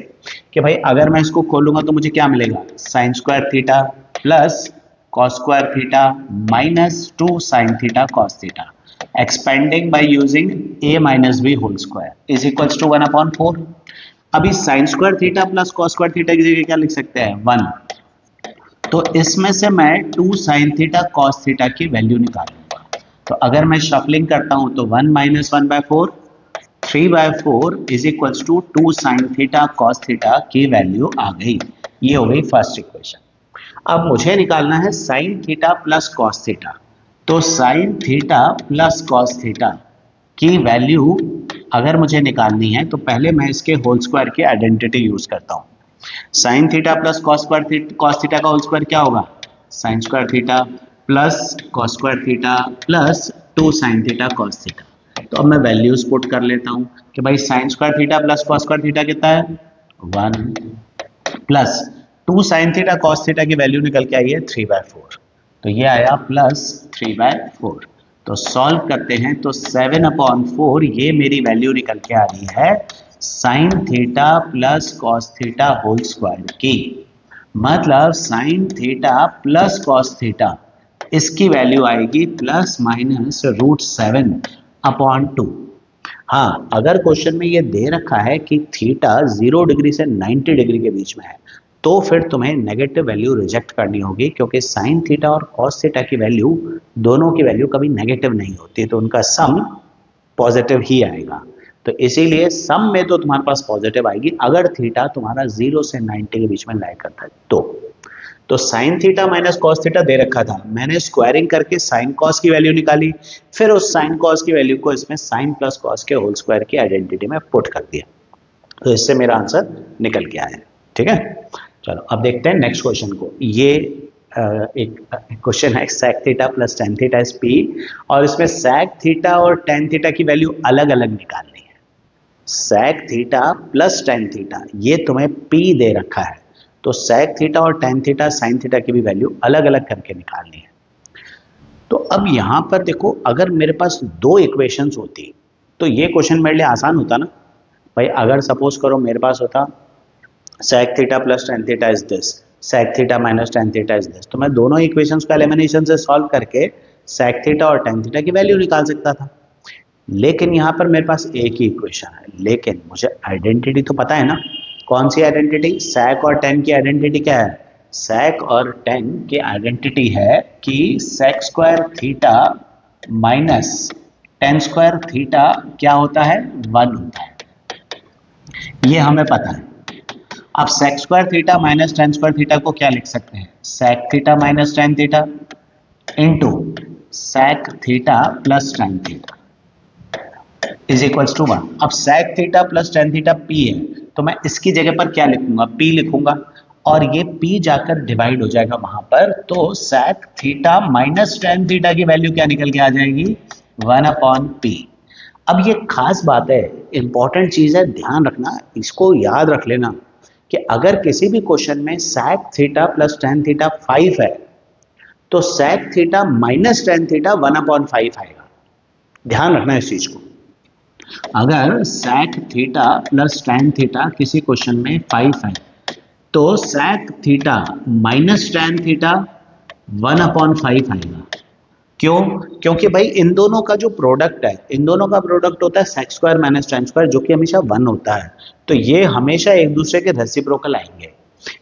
कि भाई अगर मैं इसको खोलूंगा तो मुझे क्या मिलेगा, sine square theta plus cos square theta minus 2 sine theta cos theta, expanding by using a minus b whole square is equals to 1/4। अभी sine square theta plus cos square theta की जगह क्या लिख सकते हैं, 1। तो इसमें से मैं 2 साइन थीटा कॉस थीटा की वैल्यू निकालूंगा। तो अगर मैं शफलिंग करता हूं तो 1 minus 1/4, 3/4 is equals to 2 sine theta cos theta की वैल्यू आ गई। ये हो गई फर्स्ट इक्वेशन। अब मुझे निकालना है sine theta plus cos theta. तो sine theta plus cos theta की वैल्यू अगर मुझे निकालनी है तो पहले मैं इसके होल स्क्वायर की आइडेंटिटी यूज करता हूं। Sine theta plus cos theta का होल स्क्वायर क्या होगा, sine square theta plus cos square theta plus 2 sine theta cos theta. तो अब मैं वैल्यूज पुट कर लेता हूं कि भाई sine square theta plus cos square theta कितना है, 1 plus 2 sine theta cos theta की वैल्यू निकल के आई है 3/4। तो ये आया प्लस 3/4। तो सॉल्व करते हैं तो 7/4 ये मेरी वैल्यू निकल के आ रही है sine theta plus cos theta whole square की। मतलब sine theta plus cos theta इसकी वैल्यू आएगी प्लस माइनस √7/2। हाँ, अगर क्वेश्चन में ये दे रखा है कि थीटा 0 डिग्री से 90 डिग्री के बीच में है तो फिर तुम्हें नेगेटिव वैल्यू रिजेक्ट करनी होगी, क्योंकि साइन थीटा और कॉस थीटा की वैल्यू, दोनों की वैल्यू कभी नेगेटिव नहीं होती, तो उनका सम पॉजिटिव ही आएगा। तो इसीलिए सम में तो तुम्हारे पास पॉजिटिव आएगी अगर थीटा तुम्हारा 0 से 90 के बीच में लाई करता है तो sine theta minus cos theta दे रखा था, मैंने स्क्वायरिंग करके साइन कॉस की वैल्यू निकाली, फिर उस साइन कॉस की वैल्यू को इसमें साइन प्लस कॉस के होल स्क्वायर की आइडेंटिटी में पुट कर दिया। तो इससे मेरा आंसर निकल के आया। ठीक है, चलो अब देखते हैं नेक्स्ट क्वेश्चन को। ये एक क्वेश्चन है, sec theta plus tan theta is P, और इसमें sec थीटा और टेन थीटा की वैल्यू अलग अलग निकालनी है। sec theta plus tan theta ये तुम्हें p दे रखा है, तो sec थीटा और टेन थीटा साइन थीटा की भी वैल्यू अलग अलग करके निकालनी है। तो अब यहां पर देखो, अगर मेरे पास दो इक्वेशंस होती तो ये क्वेश्चन मेरे लिए आसान होता ना भाई। अगर सपोज करो मेरे पास होता sec theta plus tan theta is this, sec theta minus tan theta is this, तो मैं दोनों इक्वेशंस को एलिमिनेशन से सॉल्व करके sec थीटा और टेन थीटा की वैल्यू निकाल सकता था। लेकिन यहाँ पर मेरे पास एक ही इक्वेशन है, लेकिन मुझे आइडेंटिटी तो पता है ना। कौन सी आइडेंटिटी, sec और tan की आइडेंटिटी क्या है, sec और tan की आइडेंटिटी है कि sec square theta minus tan square theta क्या होता है, 1 होता है, ये हमें पता है। अब sec square theta minus tan square theta को क्या लिख सकते हैं, sec theta minus tan theta into sec theta plus tan theta is equals to 1। अब sec theta plus tan theta p है, तो मैं इसकी जगह पर क्या लिखूंगा, p लिखूंगा, और ये p जाकर डिवाइड हो जाएगा वहां पर, तो sec theta minus tan theta की वैल्यू क्या निकल के आ जाएगी, 1/p। अब ये खास बात है, इंपॉर्टेंट चीज है, ध्यान रखना, इसको याद रख लेना कि अगर किसी भी क्वेश्चन में sec theta plus tan theta 5 है तो sec theta minus tan theta 1/5 आएगा। ध्यान रखना इस चीज को। अगर sec theta plus tan theta किसी क्वेश्चन में 5 है तो sec theta minus tan theta 1/5 आएगा। क्यों, क्योंकि भाई इन दोनों का जो प्रोडक्ट है, इन दोनों का प्रोडक्ट होता है sec square minus tan square, जो कि हमेशा 1 होता है। तो ये हमेशा एक दूसरे के रेसिप्रोकल आएंगे।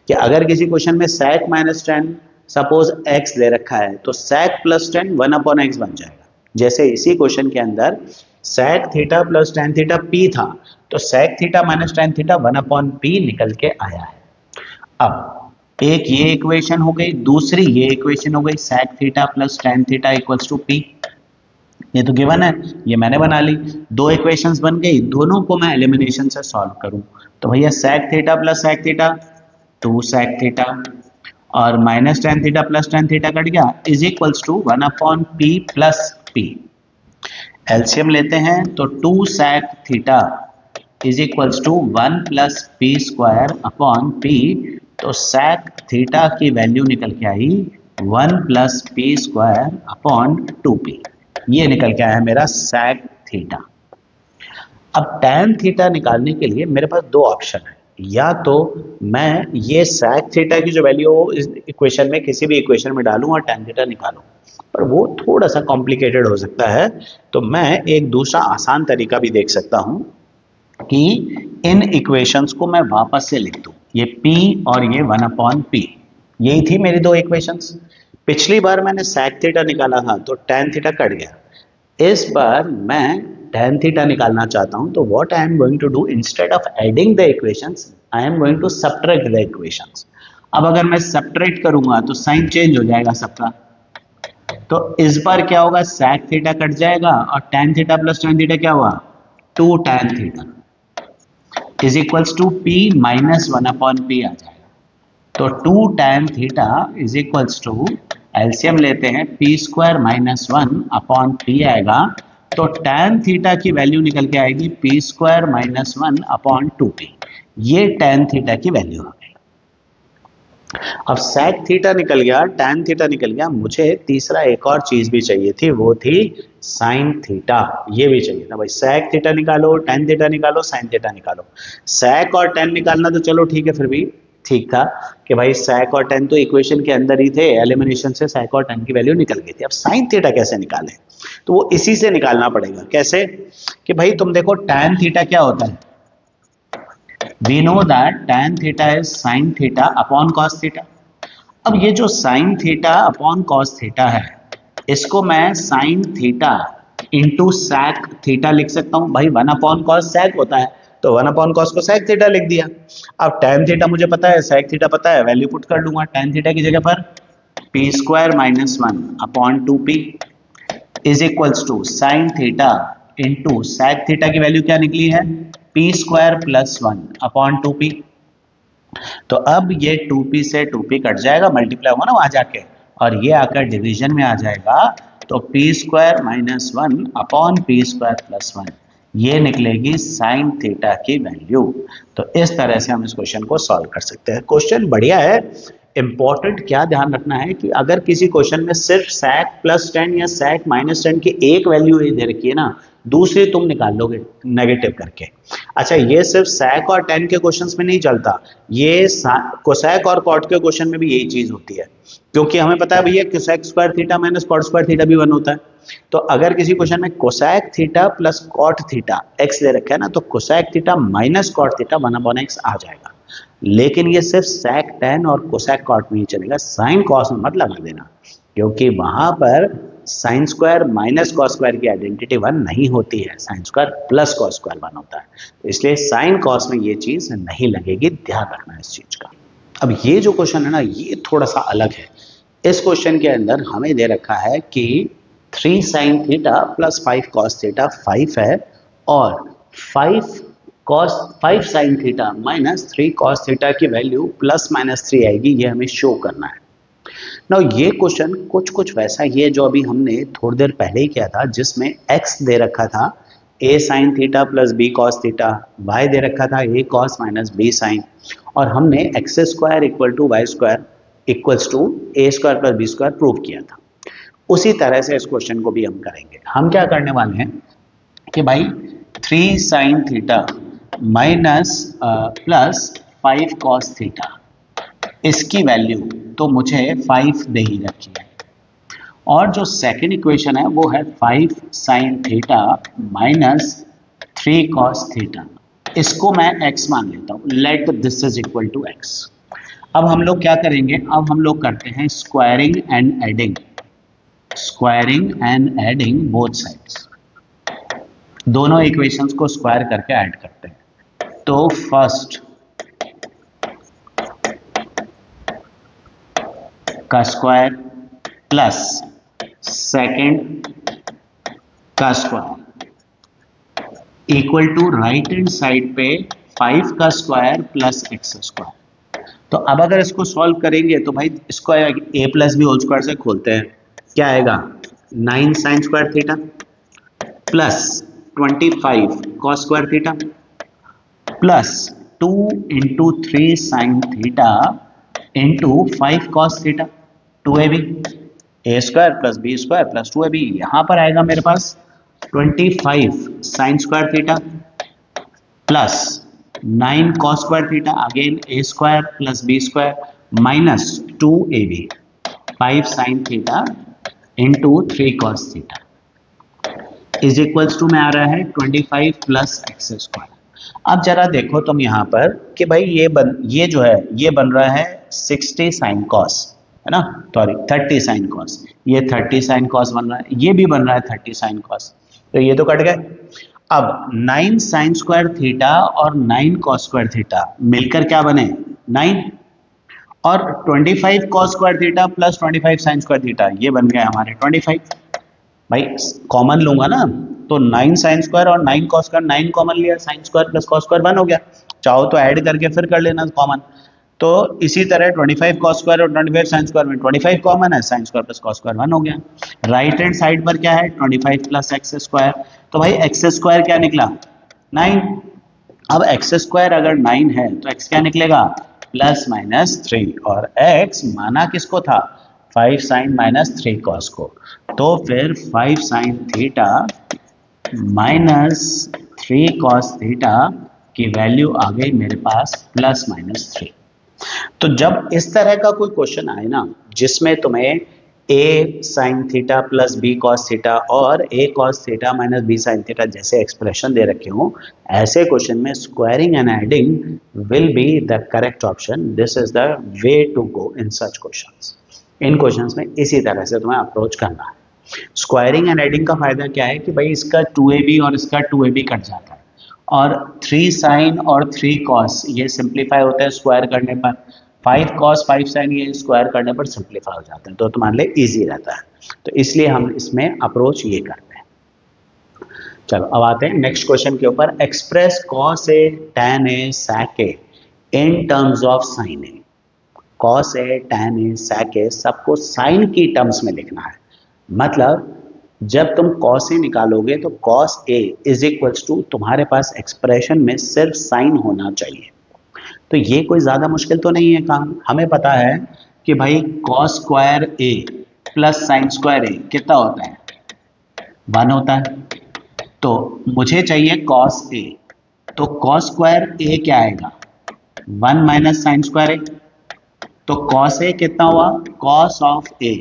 कि अगर किसी क्वेश्चन में sec minus tan suppose x दे रखा है तो sec प्लस tan 1/x बन जाएगा। जैसे इसी क्वेश्चन के अंदर sec theta plus tan theta p था, तो sec theta minus tan theta 1/p निकल के आया है। अब एक ये इक्वेशन हो गई, दूसरी ये इक्वेशन हो गई, sec theta plus tan theta equals to p। ये तो गिवन है, ये मैंने बना ली, दो इक्वेशंस बन गई, दोनों को मैं एलिमिनेशन से सॉल्व करूं तो भैया sec theta plus sec theta 2 sec theta, और minus tan theta plus tan theta कट गया is equals to 1/p plus p। LCM लेते हैं तो 2 sec थीटा is equals to 1 plus p square upon p. तो sec थीटा की value निकल के आई 1 plus p square upon 2p। ये निकल के आया है मेरा sec थीटा। अब tan थीटा निकालने के लिए मेरे पास दो ऑप्शन है, या तो मैं ये sec थीटा की जो वैल्यू हो इस इक्वेशन में किसी भी इक्वेशन में डालूं और tan थीटा निकालूं, पर वो थोड़ा सा कॉम्प्लिकेटेड हो सकता है। तो मैं एक दूसरा आसान तरीका भी देख सकता हूं कि इन इक्वेशंस को मैं वापस से लिख दूं, ये p और ये 1/p, यही थी मेरी दो इक्वेशंस। पिछली बार मैंने sec थीटा निकाला था तो tan थीटा कट गया, इस बार मैं tan थीटा निकालना चाहता हूं, तो what I am going to do, instead of adding the equations I am going to subtract the equations. अब अगर मैं सब्ट्रैक्ट करूंगा तो साइन चेंज हो जाएगा सबका, तो इस बार क्या होगा, sec थीटा कट जाएगा और tan theta plus tan theta क्या हुआ, 2 tan theta is equals to p minus 1/p आ जाएगा। तो 2 tan theta is equals to, LCM लेते हैं, p स्क्वायर माइनस 1/p आएगा। तो tan थीटा की वैल्यू निकल के आएगी p स्क्वायर माइनस 1/2p। ये tan थीटा की वैल्यू आ गई। अब sec थीटा निकल गया, tan थीटा निकल गया, मुझे तीसरा एक और चीज भी चाहिए थी, वो थी sin थीटा। ये भी चाहिए था भाई, sec थीटा निकालो, tan थीटा निकालो, sin थीटा निकालो। sec और tan निकालना तो चलो ठीक है, फिर भी ठीक था कि भाई sec और tan तो इक्वेशन के अंदर ही थे, एलिमिनेशन से sec और tan की वैल्यू निकल गई थी। अब sin थीटा कैसे निकालें, तो वो इसी से निकालना पड़ेगा। कैसे कि भाई तुम देखो tan थीटा क्या होता है, we know that tan theta is sin theta upon cos theta। अब ये जो sin theta upon cos theta है, इसको मैं sin theta into sec theta लिख सकता हूँ। भाई 1/cos sec होता है, तो 1/cos को sec theta लिख दिया। अब tan theta मुझे पता है, sec theta पता है, वैल्यू पुट कर दूंगा tan theta की जगह पर, p square minus 1/2p is equals to sine theta into sec theta की वैल्यू क्या निकली है, p स्क्वायर प्लस 1/2p। तो अब ये 2p से 2p कट जाएगा, मल्टीप्लाई होगा ना वहां जाके, और ये आकर डिवीजन में आ जाएगा। तो p square minus 1/p square plus 1, ये निकलेगी साइन थीटा की वैल्यू। तो इस तरह से हम इस क्वेश्चन को सॉल्व कर सकते हैं। क्वेश्चन बढ़िया है। इंपॉर्टेंट क्या ध्यान रखना है कि अगर किसी क्वेश्चन में सिर्फ sec प्लस 10 या sec माइनस 10 की एक वैल्यू दे रखी है ना, दूसरी तुम निकाल लोगे नेगेटिव करके। अच्छा, ये सिर्फ sec और tan के क्वेश्चंस में नहीं चलता, ये कोसेक और कॉट के क्वेश्चन में भी यही चीज होती है, क्योंकि हमें पता है भैया cosec square theta minus cot square theta भी 1 होता है। तो अगर किसी क्वेश्चन में cosec theta plus cot theta x दे रखा है ना, तो cosec theta minus cot theta 1/x आ जाएगा। लेकिन ये सिर्फ sec tan और कोसेक कॉट में ही चलेगा, साइन कॉस में मत लगा देना, क्योंकि वहां पर sine square minus cos square की आइडेंटिटी 1 नहीं होती है, sine square plus cos square 1 होता है। तो इसलिए साइन कॉस में ये चीज नहीं लगेगी, ध्यान रखना इस चीज का। अब ये जो क्वेश्चन है ना, ये थोड़ा सा अलग है। इस क्वेश्चन के अंदर हमें दे रखा है कि 3 sin theta plus 5 cos theta 5 है, और 5 sin theta minus 3 cos theta की वैल्यू प्लस माइनस 3 आएगी, ये हमें शो करना है। ना ये क्वेश्चन कुछ कुछ वैसा ही है जो अभी हमने थोड़ी देर पहले ही किया था, जिसमें x दे रखा था a sin theta plus b cos theta, y दे रखा था a cos minus b sin, और हमने x square equal to y square equals to a square plus B square prove किया था। उसी तरह से इस क्वेश्चन को भी हम करेंगे। हम क्या करने वाले हैं कि भाई 3 sin theta minus plus 5 cos theta, इसकी वैल्यू तो मुझे 5 दे ही रखी है, और जो सेकंड इक्वेशन है वो है 5 sin theta minus 3 cos theta, इसको मैं x मान लेता हूं, let this is equal to x। अब हम लोग क्या करेंगे, अब हम लोग करते हैं squaring and adding, squaring and adding both sides, दोनों इक्वेशंस को स्क्वायर करके ऐड करते हैं। तो फर्स्ट का स्क्वायर प्लस सेकंड का square equal to right hand side पे 5 का स्क्वायर प्लस एक्स स्क्वायर। तो अब अगर इसको सॉल्व करेंगे तो भाई इसको a plus B whole square से खोलते हैं, क्या आएगा 9 sine square theta plus 25 cos square theta plus 2 into 3 sine theta into 5 cos theta 2ab a square plus B square plus 2ab। यहां पर आएगा मेरे पास 25 sine square theta plus 9 cos square theta again a square plus B square minus 2ab 5 sine theta into 3 cos theta is equals to में आ रहा है 25 plus x square. अब जरा देखो तुम यहाँ पर कि भाई ये जो है ये बन रहा है 60 साइन कॉस, है ना, सॉरी 30 साइन कॉस, ये 30 साइन कॉस बन रहा है, ये भी बन रहा है 30 साइन कॉस, तो ये तो कट गए। अब 9 साइन स्क्वायर थीटा और 9 कॉस स्क्वायर थीटा मिलकर क्या बने 9, और 25 cos square theta plus 25 sine square theta ये बन गए हमारे 25। भाई कॉमन लूंगा ना, तो 9 साइन स्क्वायर और 9 कॉस स्क्वायर, 9 कॉमन लिया, sign square plus cos square 1 हो गया, चाहो तो ऐड करके फिर कर लेना कॉमन। तो इसी तरह 25 कॉस स्क्वायर और 25 साइन स्क्वायर में 25 कॉमन है, sine square plus cos square 1 हो गया। राइट हैंड साइड पर क्या है 25 प्लस एक्स स्क्वायर, तो भाई एक्स स्क्वायर क्या निकला 9। अब एक्स स्क्वायर अगर 9 है तो एक्स क्या निकलेगा प्लस माइनस 3, और x माना किसको था 5 साइन माइनस 3 कॉस को, तो फिर 5 sine theta minus 3 cos theta की वैल्यू आ गई मेरे पास प्लस माइनस 3। तो जब इस तरह का कोई क्वेश्चन आए ना जिसमें तुम्हें a sine theta plus b cos theta और a cos theta minus b sine theta जैसे एक्सप्रेशन दे रखे हो, ऐसे क्वेश्चन में squaring and adding will be the correct option. This is the way to go in such questions. इन questions में इसी तरह से तुम्हें अप्रोच करना है। स्क्वायरिंग एंड एडिंग का फायदा क्या है कि भाई इसका 2ab और इसका 2ab कट जाता है, और 3 साइन और 3 कॉस ये सिंप्लीफाई होते हैं स्क्वायर करने पर, 5 कॉस 5 साइन ये स्क्वायर करने पर सिंप्लीफाई हो जाते हैं, तो तुम्हारे लिए इजी रहता है, तो इसलिए हम इसमें अप्रोच ये करते हैं। चलो अब आते हैं नेक्स्ट क्वेश्चन के ऊपर। Express cos A tan a sec a in terms of sine A. Cos A tan a sec a सबको साइन की टर्म्स में लिखना है, मतलब जब तुम cos a निकालोगे तो cos a is equals to तुम्हारे पास एक्सप्रेशन में सिर्फ साइन होना चाहिए। तो ये कोई ज्यादा मुश्किल तो नहीं है काम, हमें पता है कि भाई cos square a plus sine square a कितना होता है 1 होता है, तो मुझे चाहिए cos a, तो cos स्क्वायर a क्या आएगा 1 माइनस साइन स्क्वायर a, तो cos a कितना हुआ cos ऑफ a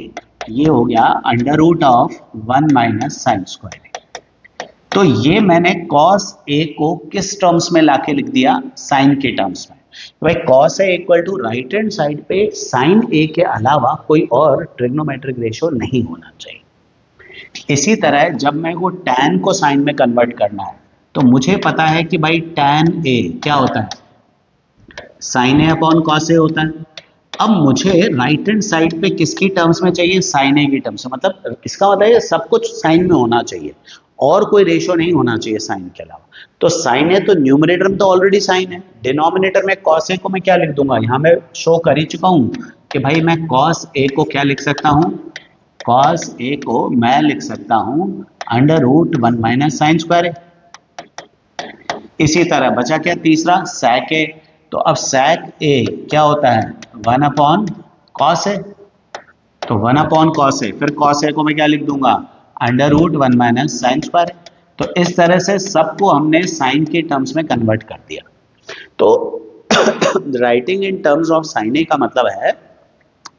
ये हो गया under root of 1 minus sine square a. तो ये मैंने cos a को किस टर्म्स में लाके लिख दिया साइन के टर्म्स में। तो भाई cos a equal to right hand side पे साइन a के अलावा कोई और ट्रिग्नोमेट्रिक रेशियो नहीं होना चाहिए। इसी तरह जब मैं वो tan को साइन में कन्वर्ट करना है तो मुझे पता है कि भाई tan a क्या होता है sine a upon cos a होता है। अब मुझे राइट हैंड साइड पे किसकी टर्म्स में चाहिए साइन ए की टर्म्स में, मतलब इसका मतलब है सब कुछ साइन में होना चाहिए और कोई रेशियो नहीं होना चाहिए साइन के अलावा। तो साइन ए तो न्यूमरेटर में तो ऑलरेडी साइन है, डिनोमिनेटर में cos ए को मैं क्या लिख दूंगा, यहाँ मैं शो कर ही चुका हूं कि भाई मैं cos ए को क्या लिख सकता हूं, cos ए को मैं लिख सकता हूं under root 1 minus sine square a. इसी तरह बचा क्या तीसरा sec ए, तो अब sec a क्या होता है 1 अपॉन cos a, तो 1 अपॉन cos a, फिर cos a को मैं क्या लिख दूंगा under root 1 minus sine square. तो इस तरह से सबको हमने साइन के टर्म्स में कन्वर्ट कर दिया। तो writing in terms of sine A का मतलब है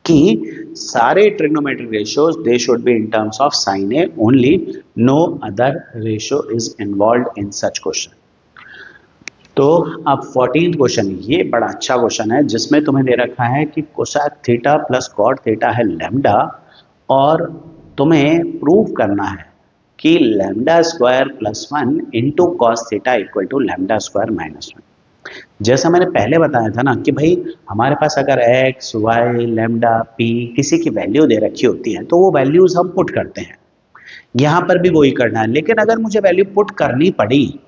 कि सारे trigonometric ratios they should be in terms of sine A only, no other ratio is involved in such question. तो अब 14th क्वेश्चन, ये बड़ा अच्छा क्वेश्चन है जिसमें तुम्हें दे रखा है कि cosec theta plus cot theta है लैम्डा, और तुम्हें प्रूव करना है कि lambda square plus 1 into cos theta equal to lambda square minus 1। जैसा मैंने पहले बताया था ना कि भाई हमारे पास अगर एक्स वाई लैम्डा पी किसी की वैल्यू दे रखी होती है तो वो वैल्यूज हम पुट करते हैं, यहाँ पर भी वही करना है। लेकिन अगर मुझे वैल्यू पुट करनी पड़ी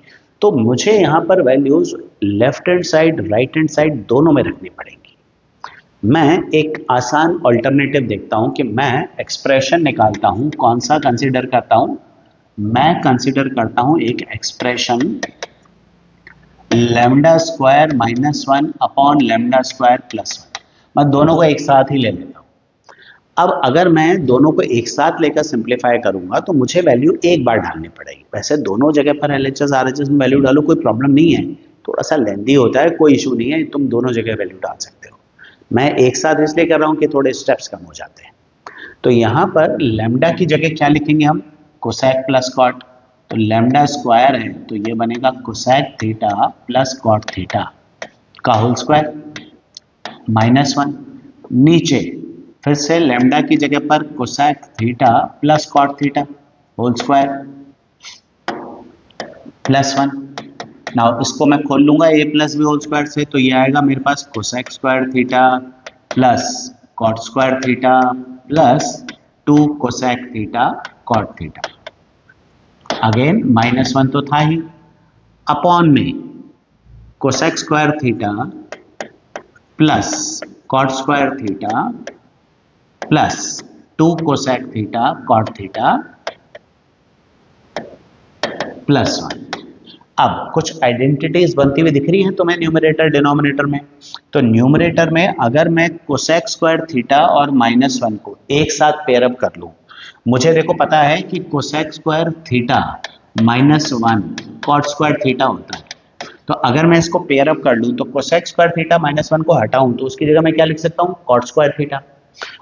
तो मुझे यहाँ पर values left hand side right hand side दोनों में रखनी पड़ेंगी। मैं एक आसान ऑल्टरनेटिव देखता हूं कि मैं एक्सप्रेशन निकालता हूं, कौन सा कंसीडर करता हूं, मैं कंसीडर करता हूं एक expression lambda square minus one upon lambda square plus one. मैं दोनों को एक साथ ही ले लेता हूं। अब अगर मैं दोनों को एक साथ लेकर सिंप्लीफाई करूंगा तो मुझे वैल्यू एक बार डालनी पड़ेगी। वैसे दोनों जगह पर एलएचएस आरएचएस में वैल्यू डालो, कोई प्रॉब्लम नहीं है, थोड़ा सा लेंदी होता है, कोई इशू नहीं है, तुम दोनों जगह वैल्यू डाल सकते हो। मैं एक साथ इसलिए कर रहा हूं कि थोड़े स्टेप्स कम हो जाते हैं। तो यहां पर लैम्डा की जगह क्या लिखेंगे हम, कोसेक प्लस कॉट। तो लैम्डा स्क्वायर है तो ये बनेगा cosec theta plus cot theta का होल स्क्वायर माइनस वन। नीचे फिर से लैम्डा की जगह पर cosec theta plus cot theta whole square plus one. Now इसको मैं खोल लूंगा A plus B whole square से, तो ये आएगा मेरे पास cosec square theta plus cot square theta plus two cosec theta cot theta. Again minus one तो था ही, अपॉन में cosec square theta plus cot square theta plus two cosec theta cot theta plus one. अब कुछ identities बनती हुई दिख रही हैं तुम्हें न्यूमरेटर डिनोमिनेटर में। तो न्यूमरेटर में अगर मैं कोसेक स्क्वायर थीटा और माइनस वन को एक साथ पेयर अप कर लूं, मुझे देखो पता है कि cosec square theta minus one cot square theta होता है। तो अगर मैं इसको पेयर अप कर लूं तो cosec square theta minus one को हटाऊं तो उसकी जगह मैं क्या लिख सकता हूं, कॉट स्क्वायर थीटा।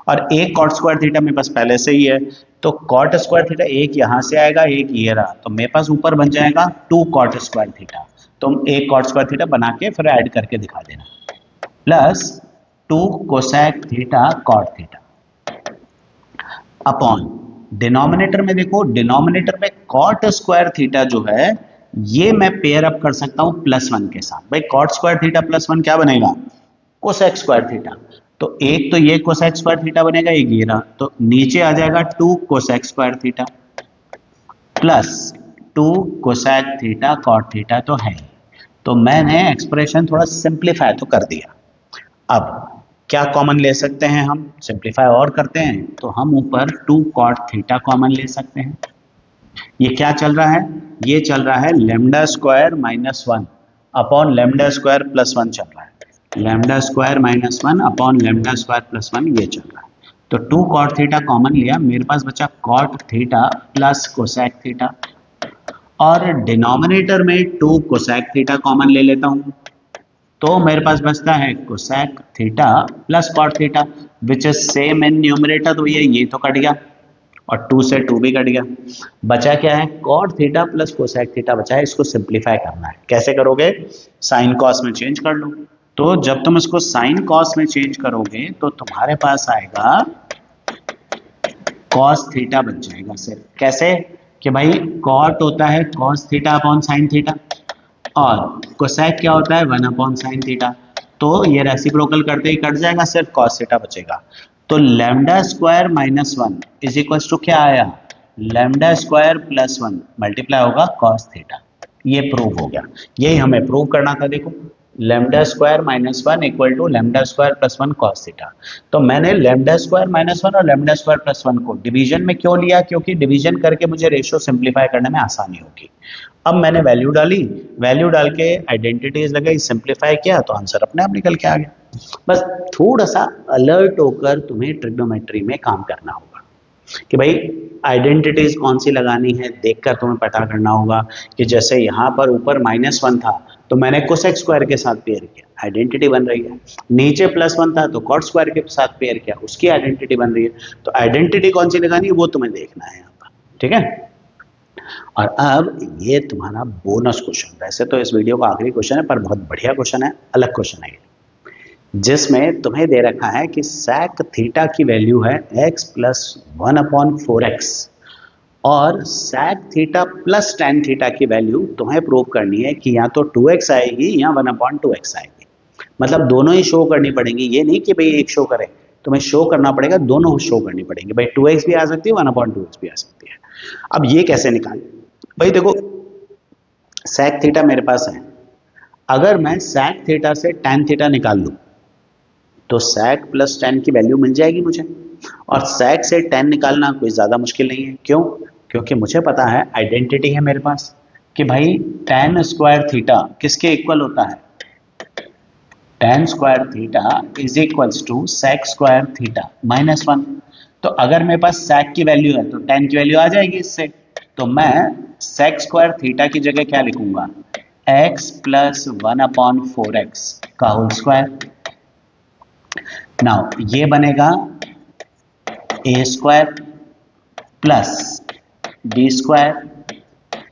और एक कॉट स्क्वायर थीटा मेरे पास पहले से ही है, तो कॉट स्क्वायर थीटा एक यहां से आएगा, एक ये रहा, तो मेरे पास ऊपर बन जाएगा टू कॉट स्क्वायर थीटा। तुम एक कॉट स्क्वायर थीटा बना के फिर ऐड करके दिखा देना, plus two cosec theta cot theta upon denominator में देखो, डिनोमिनेटर में कॉट स्क्वायर थीटा जो है ये मैं पेयर अप कर सकता हूं प्लस वन के साथ। भाई cot square theta plus one क्या बनेगा, कोसेक स्क्वायर थीटा। तो एक तो ये कोसेक स्क्वायर थीटा बनेगा, एक ये रहा, तो नीचे आ जाएगा two cosec square theta plus two cosec theta cot theta तो है। तो मैंने एक्सप्रेशन थोड़ा सिंप्लीफाई तो कर दिया। अब क्या कॉमन ले सकते हैं हम, सिंप्लीफाई और करते हैं तो हम ऊपर टू कॉट थीटा कॉमन ले सकते हैं। ये क्या चल रहा है, ये चल रहा है lambda square minus one upon lambda square plus one चल रहा है। Lambda square minus one upon lambda square plus one ये चल रहा है। तो टू कॉट थीटा कॉमन लिया, मेरे पास बचा cot theta plus cosec theta, और डिनोमिनेटर में टू कोसेक थीटा कॉमन ले लेता हूं तो मेरे पास बचता है cosec theta plus cot theta which is same in numerator. तो ये तो कट गया और टू से टू भी कट गया, बचा क्या है, cot theta plus cosec theta बचा है। इसको सिंप्लीफाई करना है, कैसे करोगे, साइन कॉस में चेंज कर लो। तो जब तुम इसको साइन कॉस में चेंज करोगे तो तुम्हारे पास आएगा कॉस थीटा बच जाएगा सिर्फ। कैसे कि भाई कॉट होता है cos theta upon sine theta और कोसेक क्या होता है वन अपॉन साइन थीटा। तो ये रेसिप्रोकल करते ही कट जाएगा, सिर्फ कॉस थीटा बचेगा। तो lambda square minus one is equal to क्या आया, lambda square plus one multiply होगा कॉस थीटा। ये प्रूव हो गया, यही हमें प्रूव करना था। देखो lambda square minus one equal to lambda square plus one cos theta. तो मैंने लैम्डा स्क्वायर माइनस वन और लैम्डा स्क्वायर प्लस वन को डिवीजन में क्यों लिया, क्योंकि डिवीजन करके मुझे रेशियो सिंप्लीफाई करने में आसानी होगी। अब मैंने वैल्यू डाली, वैल्यू डाल के आइडेंटिटीज लगाई, सिंप्लीफाई किया तो आंसर अपने आप निकल के आ गया। बस थोड़ा सा अलर्ट होकर तुम्हें ट्रिग्नोमेट्री में काम करना होगा कि भाई आइडेंटिटीज कौन सी लगानी है, देखकर तुम्हें पता करना होगा कि जैसे यहाँ पर ऊपर माइनस वन था तो मैंने कोसेक स्क्वायर के साथ पेयर किया, आइडेंटिटी बन रही है। नीचे प्लस वन था तो कॉट स्क्वायर के साथ पेयर किया, उसकी आइडेंटिटी बन रही है। तो आइडेंटिटी कौन सी लगानी है वो तुम्हें देखना है यहाँ पर, ठीक है। और अब ये तुम्हारा बोनस क्वेश्चन, वैसे तो इस वीडियो का आखिरी क्वेश्चन है पर बहुत बढ़िया क्वेश्चन है, अलग क्वेश्चन है, जिसमें तुम्हें दे रखा है कि sec थीटा की वैल्यू है x plus one upon four x और sec theta plus tan theta की वैल्यू तुम्हें प्रूव करनी है कि या तो 2x आएगी या 1/2x आएगी। मतलब दोनों ही शो करनी पड़ेंगी, ये नहीं कि भाई एक शो करे, तुम्हें शो करना पड़ेगा, दोनों शो करनी पड़ेंगी। भाई 2x भी आ सकती है 1/2x भी आ सकती है। अब ये कैसे निकालें, भाई देखो sec थीटा मेरे पास है, अगर मैं sec थीटा से tan थीटा निकाल लूं तो sec प्लस टेन की वैल्यू मिल जाएगी मुझे। और sec से टेन निकालना कोई ज़्यादा मुश्किल नहीं है। क्यों? क्योंकि मुझे पता है, आइडेंटिटी है मेरे पास कि भाई tan स्क्वायर थीटा किसके इक्वल होता है? tan square theta is equals to sec square theta minus one. तो अगर मेरे पास sec की वैल्यू है तो tan की वैल्यू आ जाएगी इससे। तो मैं sec स्क्वायर थीटा की जगह क्या लिखूंगा? x plus one upon four x का होल स्क्वायर। नाउ ये बनेगा A square plus B square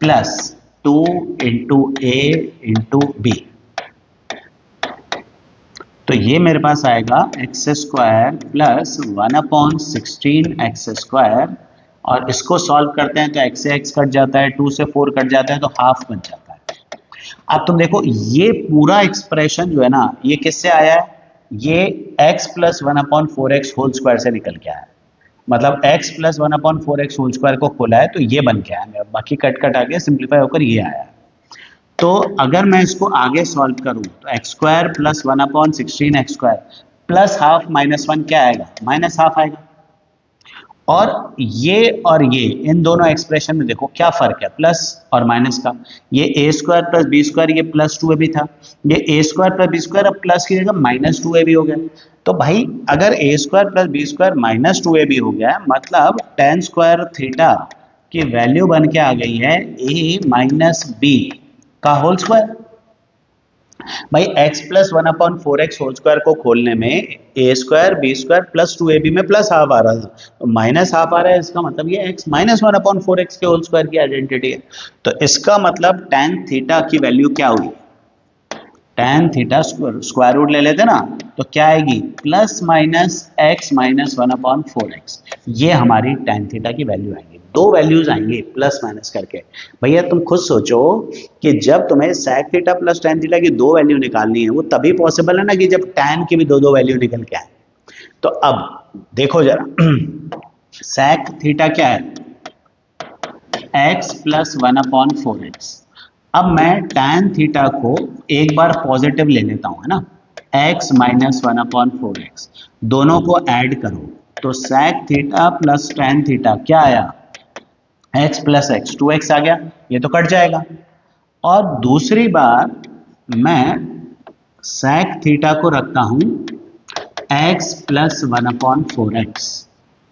plus two into A into B. तो ये मेरे पास आएगा x square plus one upon 16 x square, और इसको सॉल्व करते हैं तो एक्स से एक्स कट जाता है, 2 से 4 कट जाता है, तो हाफ बच जाता है। अब तुम देखो ये पूरा एक्सप्रेशन जो है ना, ये किससे आया है? ये x plus one upon four x whole square से निकल के आया है। मतलब x plus one upon four x whole square को खोला है तो ये बन के आया, बाकी कट कट आ गया, सिंप्लीफाई होकर ये आया है। तो अगर मैं इसको आगे सॉल्व करूं तो x square plus one upon 16 x square plus half minus one क्या आएगा? माइनस हाफ आएगा। और ये इन दोनों एक्सप्रेशन में देखो क्या फर्क है प्लस और माइनस का। ये ए स्क्वायर प्लस बी स्क्वायर ये प्लस टू ए बी था, ये ए स्क्वायर प्लस बी स्क्वायर अब प्लस की जगह माइनस टू ए बी हो गया। तो भाई अगर A square plus B square minus two A B हो गया, मतलब टेन स्क्वायर थीटा की वैल्यू बन के आ गई है ए माइनस बी का होल स्क्वायर। भाई x plus one upon four x whole square को खोलने में A square B square plus two A B में प्लस हाफ आ रहा था, तो माइनस हाफ आ रहा है, इसका मतलब ये x minus one upon four x के होल स्क्वायर की आइडेंटिटी है। तो इसका मतलब tan थीटा की वैल्यू क्या हुई? tan थीटा स्क्वायर रूट ले लेते ना, तो क्या आएगी? Plus minus x minus one upon four x. ये हमारी tan थीटा की वैल्यू आएगी। दो वैल्यूज आएंगी प्लस माइनस करके। भैया तुम खुद सोचो कि जब तुम्हें sec theta plus tan theta की दो वैल्यू निकालनी है, वो तभी पॉसिबल है ना कि जब tan की भी दो दो वैल्यू निकल के आए। तो अब देखो जरा sec थीटा क्या है? x plus one upon four x. अब मैं tan थीटा को एक बार पॉजिटिव ले लेता हूं, है ना, x minus one upon four x, दोनों को ऐड करो तो sec theta plus tan theta क्या आया? x plus x, two x आ गया, ये तो कट जाएगा। और दूसरी बार मैं sec थीटा को रखता हूं x plus one upon four x,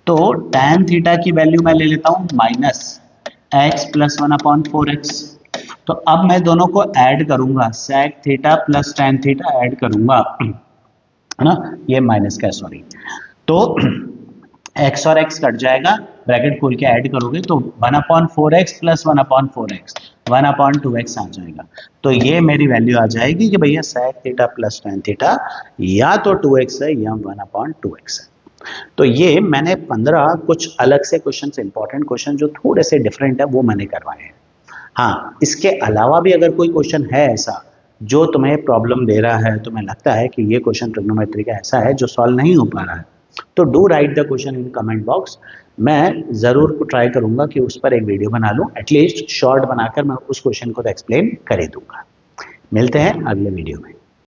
तो tan थीटा की वैल्यू मैं ले लेता हूं minus x plus one upon four x. तो अब मैं दोनों को ऐड करूंगा, sec theta plus tan theta add करूंगा, है ना, ये माइनस का, सॉरी। तो x और x कट जाएगा, ब्रैकेट खोल के ऐड करोगे तो one upon four x plus one upon four x, one upon two x आ जाएगा। तो ये मेरी वैल्यू आ जाएगी कि भैया sec theta plus tan theta या तो 2x है या वन अपॉन टू एक्स है। तो ये मैंने 15 कुछ अलग से क्वेश्चन, इंपॉर्टेंट क्वेश्चन जो थोड़े से डिफरेंट है वो मैंने करवाए हैं। हाँ, इसके अलावा भी अगर कोई क्वेश्चन है ऐसा जो तुम्हें प्रॉब्लम दे रहा है, तुम्हें लगता है कि ये क्वेश्चन ट्रिग्नोमेट्री का ऐसा है जो सॉल्व नहीं हो पा रहा है, तो do right the question in comment box. मैं ज़रूर ट्राई करूंगा कि उस पर एक वीडियो बना लूँ, एटलीस्ट शॉर्ट बनाकर मैं उस क्वेश्चन को एक्सप्लेन कर दूंगा। मिलते हैं अगले वीडियो में।